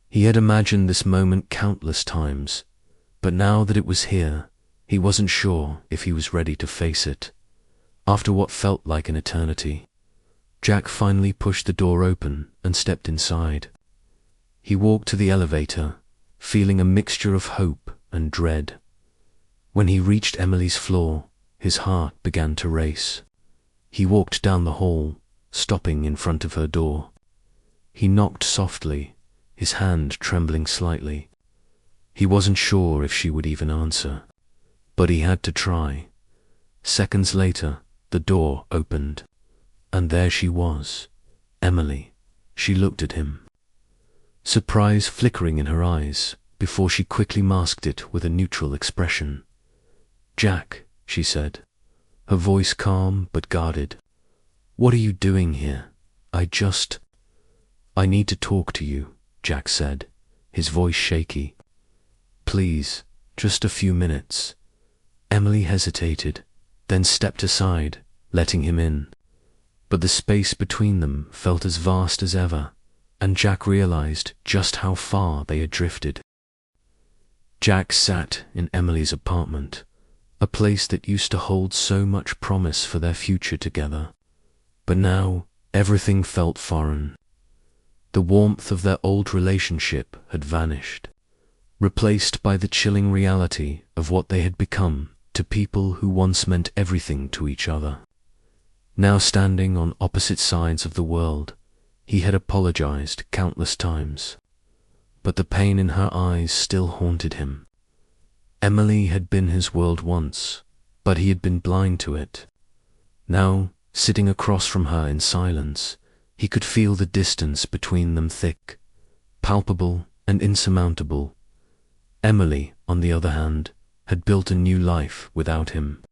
He had imagined this moment countless times, but now that it was here, he wasn't sure if he was ready to face it. After what felt like an eternity, Jack finally pushed the door open and stepped inside. He walked to the elevator, feeling a mixture of hope and dread. When he reached Emily's floor, his heart began to race. He walked down the hall, stopping in front of her door. He knocked softly, his hand trembling slightly. He wasn't sure if she would even answer, but he had to try. Seconds later, the door opened, and there she was, Emily. She looked at him, surprise flickering in her eyes before she quickly masked it with a neutral expression. "Jack," she said, her voice calm but guarded. "What are you doing here? I need to talk to you," Jack said, his voice shaky. "Please, just a few minutes." Emily hesitated, then stepped aside, letting him in. But the space between them felt as vast as ever, and Jack realized just how far they had drifted. Jack sat in Emily's apartment, a place that used to hold so much promise for their future together. But now, everything felt foreign. The warmth of their old relationship had vanished, replaced by the chilling reality of what they had become to people who once meant everything to each other. Now standing on opposite sides of the world, he had apologized countless times, but the pain in her eyes still haunted him. Emily had been his world once, but he had been blind to it. Now, sitting across from her in silence, he could feel the distance between them thick, palpable and insurmountable. Emily, on the other hand, had built a new life without him.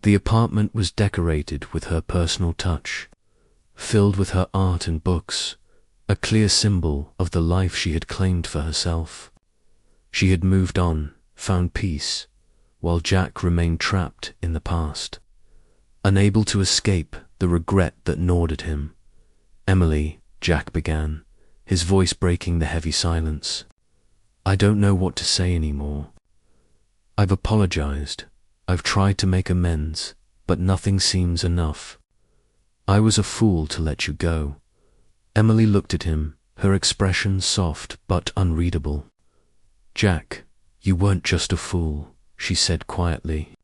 The apartment was decorated with her personal touch, filled with her art and books, a clear symbol of the life she had claimed for herself. She had moved on, found peace, while Jack remained trapped in the past, unable to escape the regret that gnawed at him. "Emily," Jack began, his voice breaking the heavy silence. "I don't know what to say anymore. I've apologized. I've tried to make amends, but nothing seems enough. I was a fool to let you go." Emily looked at him, her expression soft but unreadable. "Jack, you weren't just a fool," she said quietly.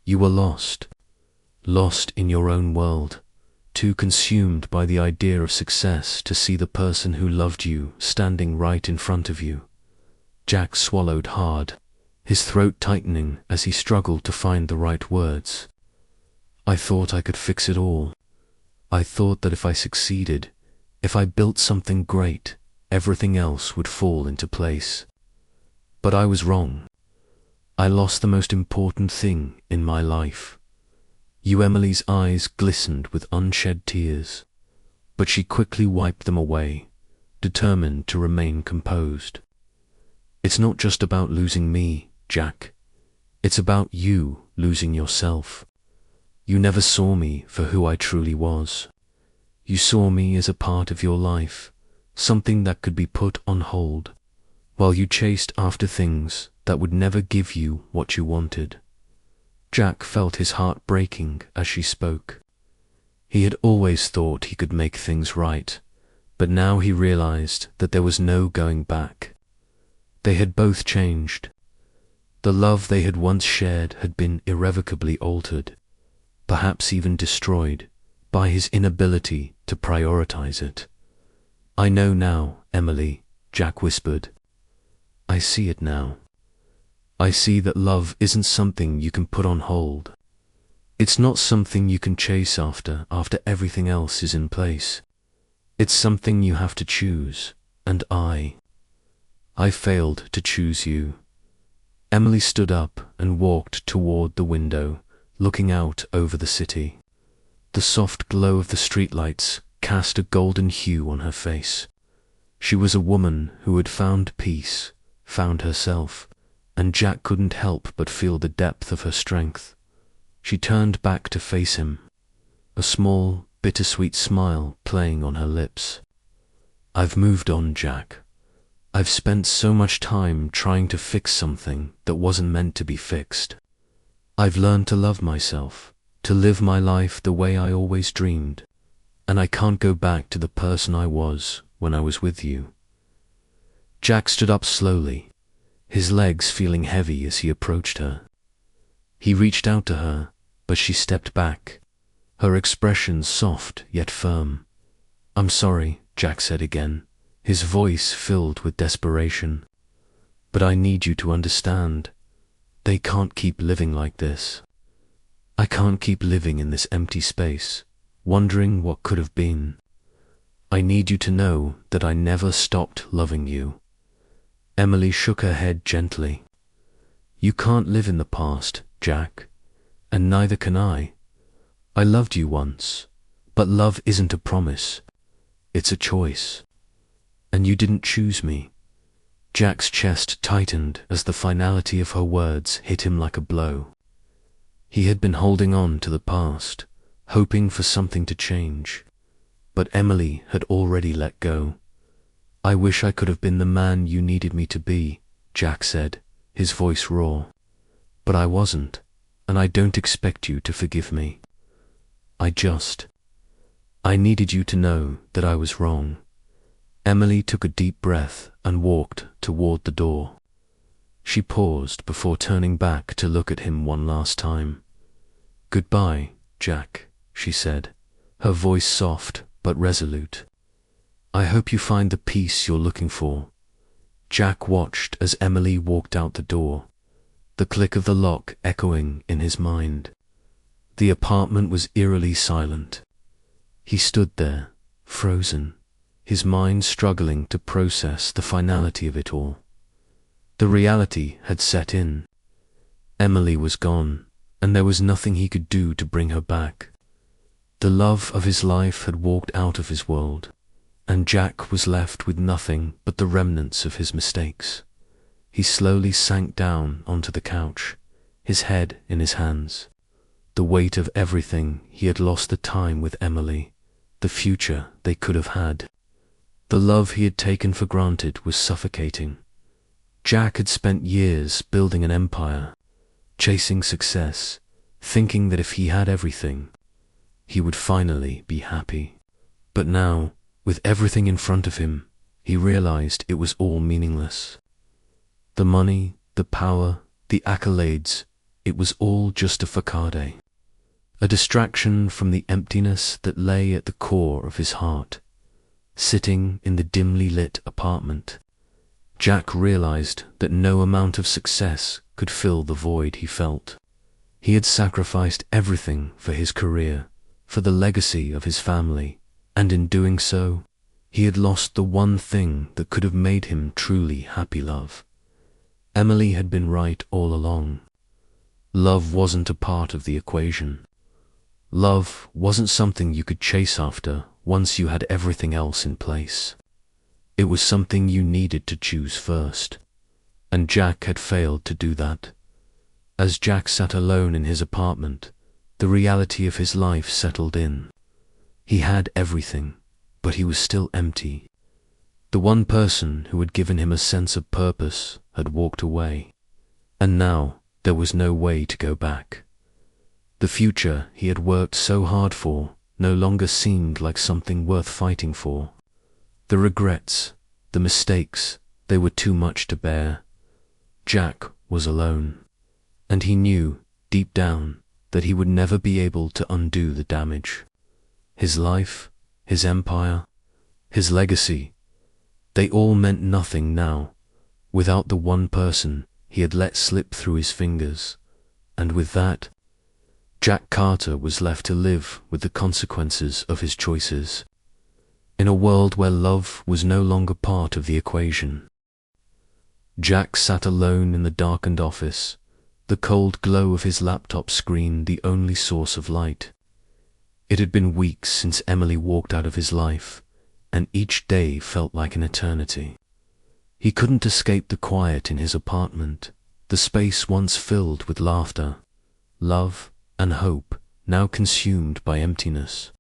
"You were lost. Lost in your own world, too consumed by the idea of success to see the person who loved you standing right in front of you." Jack swallowed hard, his throat tightening as he struggled to find the right words. "I thought I could fix it all. I thought that if I succeeded, if I built something great, everything else would fall into place. But I was wrong. I lost the most important thing in my life." Emily's eyes glistened with unshed tears, but she quickly wiped them away, determined to remain composed. "It's not just about losing me, Jack. It's about you losing yourself. You never saw me for who I truly was. You saw me as a part of your life, something that could be put on hold, while you chased after things that would never give you what you wanted." Jack felt his heart breaking as she spoke. He had always thought he could make things right, but now he realized that there was no going back. They had both changed. The love they had once shared had been irrevocably altered, perhaps even destroyed, by his inability to prioritize it. "I know now, Emily," Jack whispered. "I see it now. I see that love isn't something you can put on hold. It's not something you can chase after everything else is in place. It's something you have to choose, and I failed to choose you." Emily stood up and walked toward the window, looking out over the city. The soft glow of the streetlights cast a golden hue on her face. She was a woman who had found peace, found herself, and Jack couldn't help but feel the depth of her strength. She turned back to face him, a small, bittersweet smile playing on her lips. "I've moved on, Jack. I've spent so much time trying to fix something that wasn't meant to be fixed. I've learned to love myself, to live my life the way I always dreamed, and I can't go back to the person I was when I was with you." Jack stood up slowly, his legs feeling heavy as he approached her. He reached out to her, but she stepped back, her expression soft yet firm. "I'm sorry," Jack said again, his voice filled with desperation. "But I need you to understand. They can't keep living like this. I can't keep living in this empty space, wondering what could have been. I need you to know that I never stopped loving you." Emily shook her head gently. "You can't live in the past, Jack, and neither can I. I loved you once, but love isn't a promise. It's a choice. And you didn't choose me." Jack's chest tightened as the finality of her words hit him like a blow. He had been holding on to the past, hoping for something to change. But Emily had already let go. "I wish I could have been the man you needed me to be," Jack said, his voice raw. "But I wasn't, and I don't expect you to forgive me. I needed you to know that I was wrong." Emily took a deep breath and walked toward the door. She paused before turning back to look at him one last time. "Goodbye, Jack," she said, her voice soft but resolute. "I hope you find the peace you're looking for." Jack watched as Emily walked out the door, the click of the lock echoing in his mind. The apartment was eerily silent. He stood there, frozen, his mind struggling to process the finality of it all. The reality had set in. Emily was gone, and there was nothing he could do to bring her back. The love of his life had walked out of his world, and Jack was left with nothing but the remnants of his mistakes. He slowly sank down onto the couch, his head in his hands. The weight of everything he had lost, the time with Emily, the future they could have had. The love he had taken for granted was suffocating. Jack had spent years building an empire, chasing success, thinking that if he had everything, he would finally be happy. But now, with everything in front of him, he realized it was all meaningless. The money, the power, the accolades, it was all just a facade, a distraction from the emptiness that lay at the core of his heart. Sitting in the dimly lit apartment, Jack realized that no amount of success could fill the void he felt. He had sacrificed everything for his career, for the legacy of his family, and in doing so, he had lost the one thing that could have made him truly happy. Love. Emily had been right all along. Love wasn't a part of the equation. Love wasn't something you could chase after once you had everything else in place. It was something you needed to choose first, and Jack had failed to do that. As Jack sat alone in his apartment, the reality of his life settled in. He had everything, but he was still empty. The one person who had given him a sense of purpose had walked away, and now there was no way to go back. The future he had worked so hard for no longer seemed like something worth fighting for. The regrets, the mistakes, they were too much to bear. Jack was alone, and he knew, deep down, that he would never be able to undo the damage. His life, his empire, his legacy, they all meant nothing now, without the one person he had let slip through his fingers, and with that, Jack Carter was left to live with the consequences of his choices, in a world where love was no longer part of the equation. Jack sat alone in the darkened office, the cold glow of his laptop screen the only source of light. It had been weeks since Emily walked out of his life, and each day felt like an eternity. He couldn't escape the quiet in his apartment, the space once filled with laughter, love, and hope, now consumed by emptiness.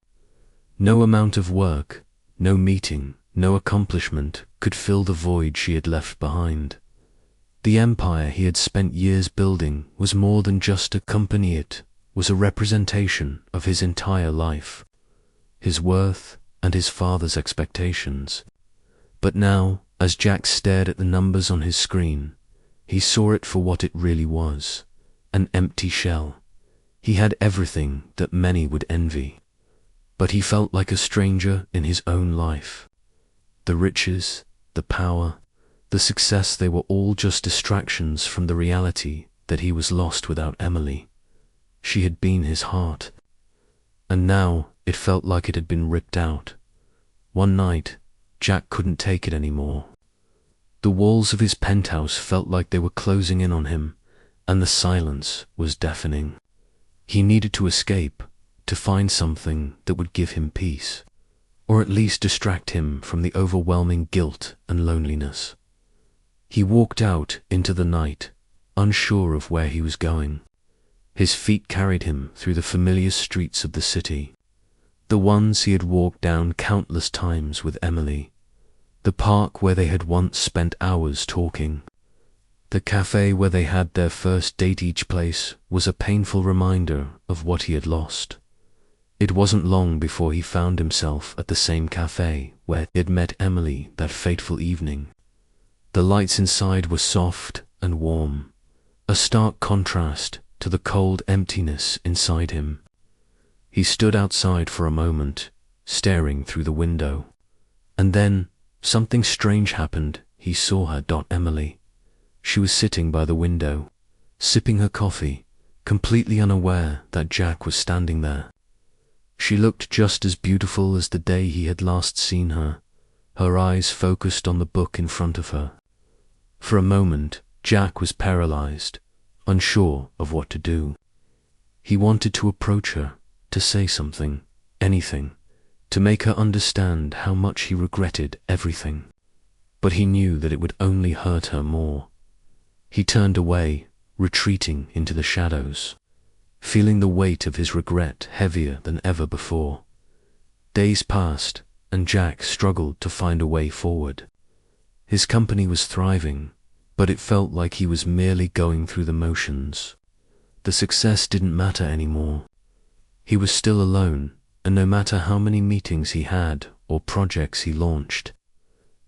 No amount of work, no meeting, no accomplishment could fill the void she had left behind. The empire he had spent years building was more than just a company, it was a representation of his entire life, his worth and his father's expectations. But now, as Jack stared at the numbers on his screen, he saw it for what it really was, an empty shell. He had everything that many would envy, but he felt like a stranger in his own life. The riches, the power, the success, they were all just distractions from the reality that he was lost without Emily. She had been his heart, and now it felt like it had been ripped out. One night, Jack couldn't take it anymore. The walls of his penthouse felt like they were closing in on him, and the silence was deafening. He needed to escape, to find something that would give him peace, or at least distract him from the overwhelming guilt and loneliness. He walked out into the night, unsure of where he was going. His feet carried him through the familiar streets of the city, the ones he had walked down countless times with Emily, the park where they had once spent hours talking, the cafe where they had their first date. Each place was a painful reminder of what he had lost. It wasn't long before he found himself at the same cafe where he had met Emily that fateful evening. The lights inside were soft and warm, a stark contrast to the cold emptiness inside him. He stood outside for a moment, staring through the window, and then something strange happened. He saw her. Emily. She was sitting by the window, sipping her coffee, completely unaware that Jack was standing there. She looked just as beautiful as the day he had last seen her, her eyes focused on the book in front of her. For a moment, Jack was paralyzed, unsure of what to do. He wanted to approach her, to say something, anything, to make her understand how much he regretted everything. But he knew that it would only hurt her more. He turned away, retreating into the shadows, feeling the weight of his regret heavier than ever before. Days passed, and Jack struggled to find a way forward. His company was thriving, but it felt like he was merely going through the motions. The success didn't matter anymore. He was still alone, and no matter how many meetings he had or projects he launched,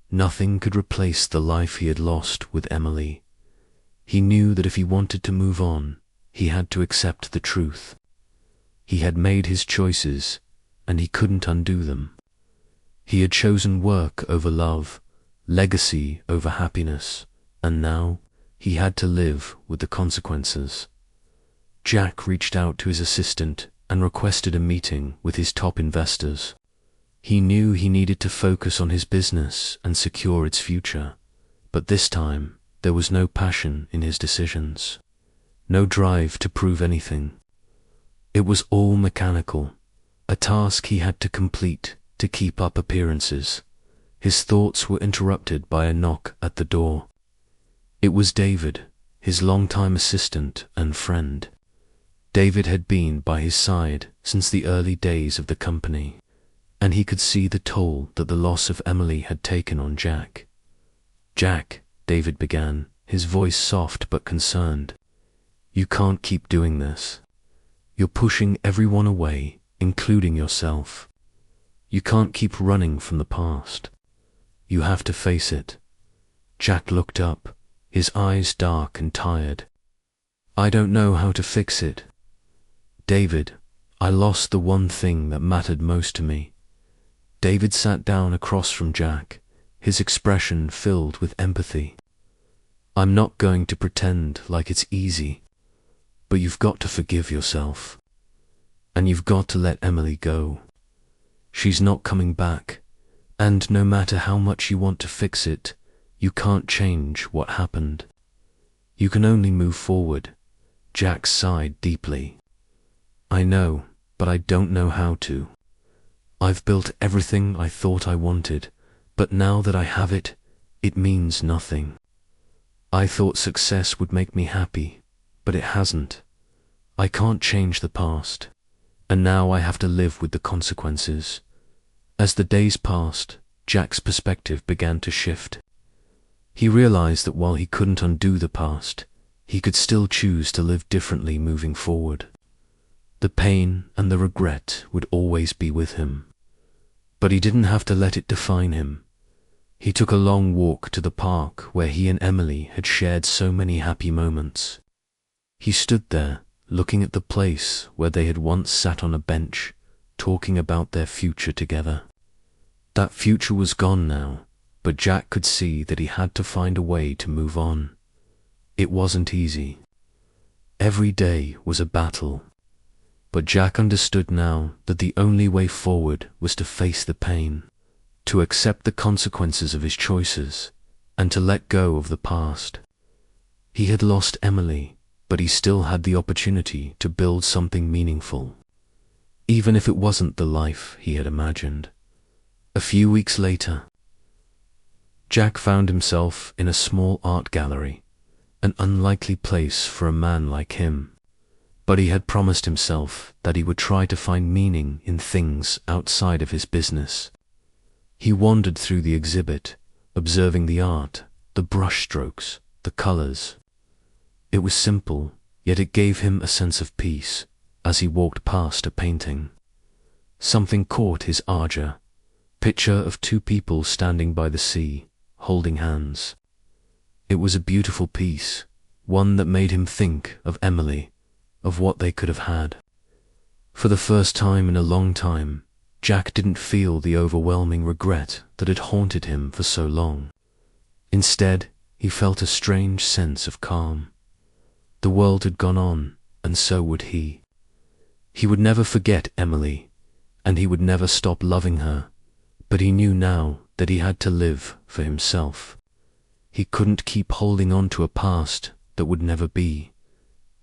nothing could replace the life he had lost with Emily. He knew that if he wanted to move on, he had to accept the truth. He had made his choices, and he couldn't undo them. He had chosen work over love, legacy over happiness, and now he had to live with the consequences. Jack reached out to his assistant and requested a meeting with his top investors. He knew he needed to focus on his business and secure its future, but this time there was no passion in his decisions, no drive to prove anything. It was all mechanical, a task he had to complete to keep up appearances. His thoughts were interrupted by a knock at the door. It was David, his longtime assistant and friend. David had been by his side since the early days of the company, and he could see the toll that the loss of Emily had taken on Jack. "Jack," David began, his voice soft but concerned, "you can't keep doing this. You're pushing everyone away, including yourself. You can't keep running from the past. You have to face it." Jack looked up, his eyes dark and tired. "I don't know how to fix it. David, I lost the one thing that mattered most to me." David sat down across from Jack, his expression filled with empathy. "I'm not going to pretend like it's easy, but you've got to forgive yourself. And you've got to let Emily go. She's not coming back, and no matter how much you want to fix it, you can't change what happened. You can only move forward." Jack sighed deeply. "I know, but I don't know how to. I've built everything I thought I wanted, but now that I have it, it means nothing. I thought success would make me happy, but it hasn't. I can't change the past, and now I have to live with the consequences." As the days passed, Jack's perspective began to shift. He realized that while he couldn't undo the past, he could still choose to live differently moving forward. The pain and the regret would always be with him, but he didn't have to let it define him. He took a long walk to the park where he and Emily had shared so many happy moments. He stood there, looking at the place where they had once sat on a bench, talking about their future together. That future was gone now, but Jack could see that he had to find a way to move on. It wasn't easy. Every day was a battle. But Jack understood now that the only way forward was to face the pain, to accept the consequences of his choices, and to let go of the past. He had lost Emily, but he still had the opportunity to build something meaningful, even if it wasn't the life he had imagined. A few weeks later, Jack found himself in a small art gallery, an unlikely place for a man like him. But he had promised himself that he would try to find meaning in things outside of his business. He wandered through the exhibit, observing the art, the brushstrokes, the colors. It was simple, yet it gave him a sense of peace as he walked past a painting. Something caught his eye, picture of two people standing by the sea, holding hands. It was a beautiful piece, one that made him think of Emily, of what they could have had. For the first time in a long time, Jack didn't feel the overwhelming regret that had haunted him for so long. Instead, he felt a strange sense of calm. The world had gone on, and so would he. He would never forget Emily, and he would never stop loving her, but he knew now that he had to live for himself. He couldn't keep holding on to a past that would never be.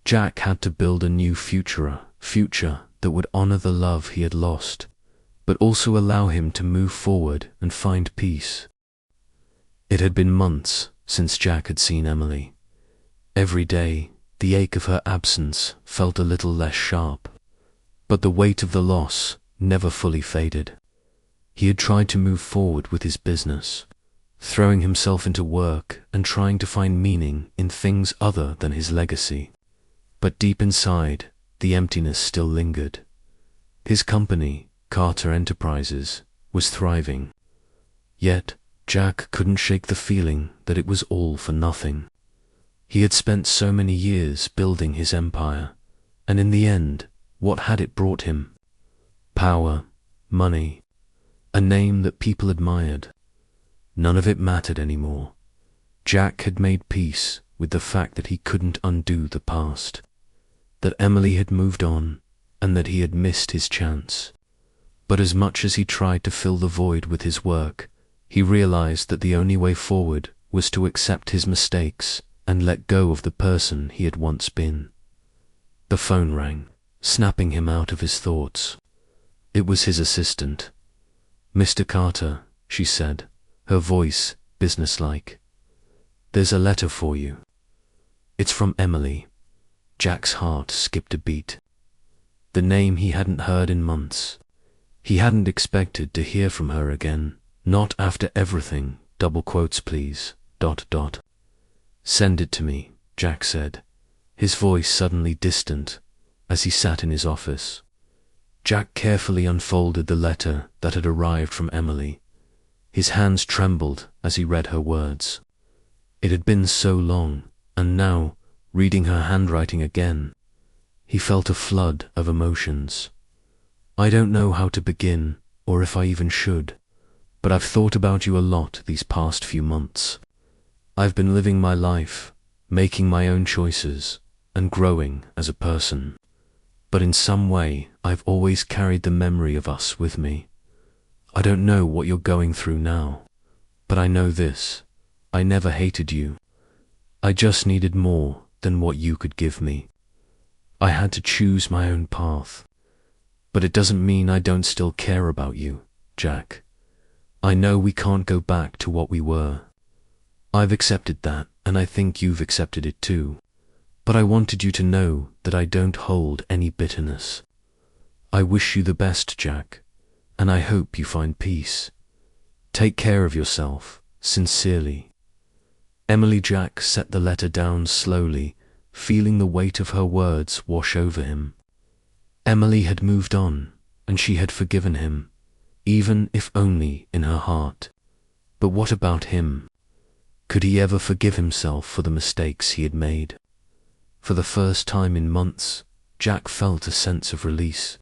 Jack had to build a new future that would honor the love he had lost, but also allow him to move forward and find peace. It had been months since Jack had seen Emily. Every day, the ache of her absence felt a little less sharp, but the weight of the loss never fully faded. He had tried to move forward with his business, throwing himself into work and trying to find meaning in things other than his legacy. But deep inside, the emptiness still lingered. His company, Carter Enterprises, was thriving. Yet, Jack couldn't shake the feeling that it was all for nothing. He had spent so many years building his empire, and in the end, what had it brought him? Power, money, a name that people admired. None of it mattered anymore. Jack had made peace with the fact that he couldn't undo the past, that Emily had moved on, and that he had missed his chance. But as much as he tried to fill the void with his work, he realized that the only way forward was to accept his mistakes and let go of the person he had once been. The phone rang, snapping him out of his thoughts. It was his assistant. "Mr. Carter," she said, her voice businesslike. "There's a letter for you. It's from Emily." Jack's heart skipped a beat. The name he hadn't heard in months. He hadn't expected to hear from her again, not after everything, double quotes please, ... "Send it to me," Jack said, his voice suddenly distant, as he sat in his office. Jack carefully unfolded the letter that had arrived from Emily. His hands trembled as he read her words. It had been so long, and now, reading her handwriting again, he felt a flood of emotions. "I don't know how to begin, or if I even should, but I've thought about you a lot these past few months. I've been living my life, making my own choices, and growing as a person. But in some way, I've always carried the memory of us with me. I don't know what you're going through now, but I know this: I never hated you. I just needed more than what you could give me. I had to choose my own path. But it doesn't mean I don't still care about you, Jack. I know we can't go back to what we were. I've accepted that, and I think you've accepted it too. But I wanted you to know that I don't hold any bitterness. I wish you the best, Jack, and I hope you find peace. Take care of yourself, sincerely. Emily. Jack set the letter down slowly, feeling the weight of her words wash over him. Emily had moved on, and she had forgiven him, even if only in her heart. But what about him? Could he ever forgive himself for the mistakes he had made? For the first time in months, Jack felt a sense of release.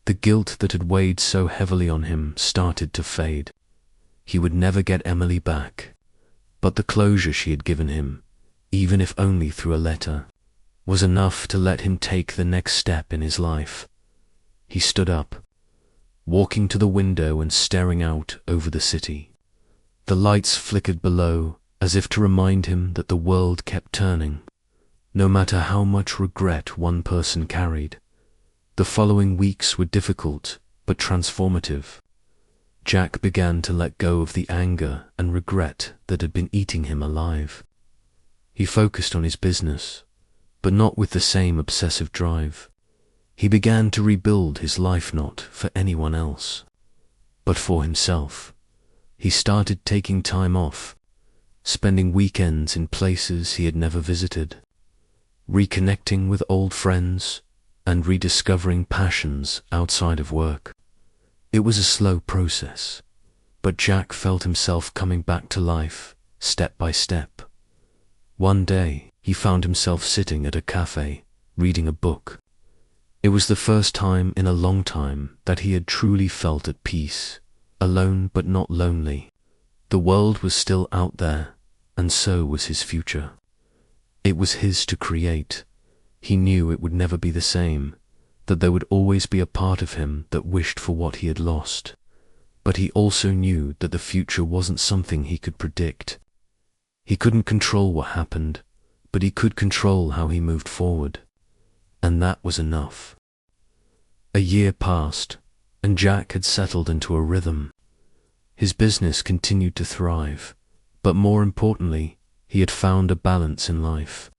The guilt that had weighed so heavily on him started to fade. He would never get Emily back, but the closure she had given him, even if only through a letter, was enough to let him take the next step in his life. He stood up, walking to the window and staring out over the city. The lights flickered below, as if to remind him that the world kept turning, no matter how much regret one person carried. The following weeks were difficult, but transformative. Jack began to let go of the anger and regret that had been eating him alive. He focused on his business, but not with the same obsessive drive. He began to rebuild his life not for anyone else, but for himself. He started taking time off, spending weekends in places he had never visited, reconnecting with old friends, and rediscovering passions outside of work. It was a slow process, but Jack felt himself coming back to life, step by step. One day, he found himself sitting at a cafe, reading a book. It was the first time in a long time that he had truly felt at peace, alone but not lonely. The world was still out there, and so was his future. It was his to create. He knew it would never be the same, that there would always be a part of him that wished for what he had lost. But he also knew that the future wasn't something he could predict. He couldn't control what happened, but he could control how he moved forward. And that was enough. A year passed, and Jack had settled into a rhythm. His business continued to thrive, but more importantly, he had found a balance in life.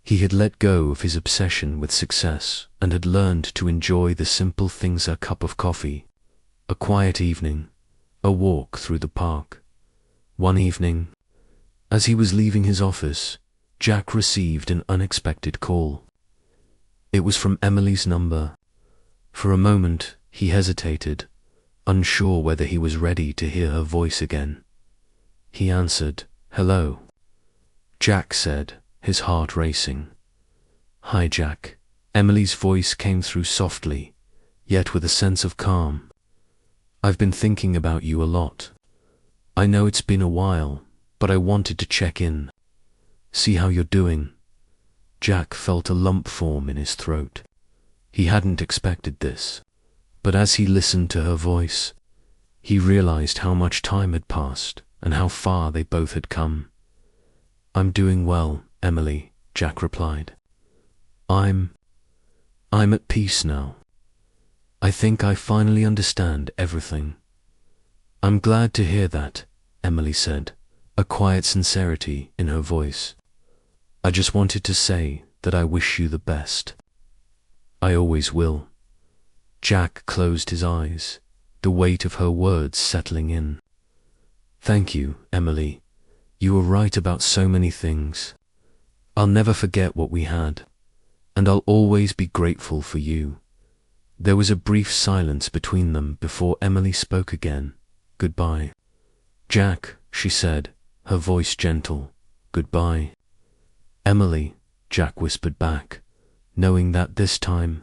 He had let go of his obsession with success and had learned to enjoy the simple things: a cup of coffee, a quiet evening, a walk through the park. One evening, as he was leaving his office, Jack received an unexpected call. It was from Emily's number. For a moment, he hesitated, unsure whether he was ready to hear her voice again. He answered, "Hello," Jack said, his heart racing. "Hi, Jack." Emily's voice came through softly, yet with a sense of calm. "I've been thinking about you a lot. I know it's been a while, but I wanted to check in, see how you're doing." Jack felt a lump form in his throat. He hadn't expected this, but as he listened to her voice, he realized how much time had passed and how far they both had come. "I'm doing well, Emily," Jack replied. I'm at peace now. I think I finally understand everything." "I'm glad to hear that," Emily said, a quiet sincerity in her voice. "I just wanted to say that I wish you the best." "I always will." Jack closed his eyes, the weight of her words settling in. "Thank you, Emily. You were right about so many things. I'll never forget what we had, and I'll always be grateful for you." There was a brief silence between them before Emily spoke again. "Goodbye." "Jack," she said, her voice gentle. "Goodbye." "Emily," Jack whispered back, knowing that this time,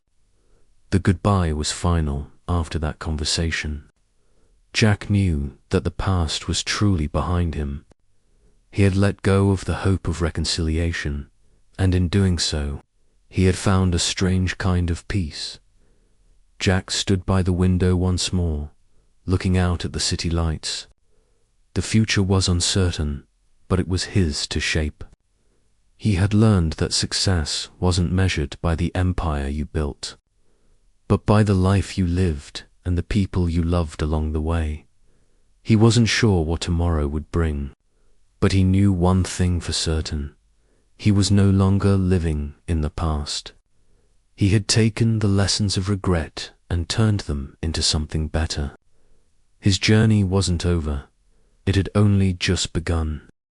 the goodbye was final after that conversation. Jack knew that the past was truly behind him. He had let go of the hope of reconciliation, and in doing so, he had found a strange kind of peace. Jack stood by the window once more, looking out at the city lights. The future was uncertain, but it was his to shape. He had learned that success wasn't measured by the empire you built, but by the life you lived and the people you loved along the way. He wasn't sure what tomorrow would bring, but he knew one thing for certain: he was no longer living in the past. He had taken the lessons of regret and turned them into something better. His journey wasn't over. It had only just begun.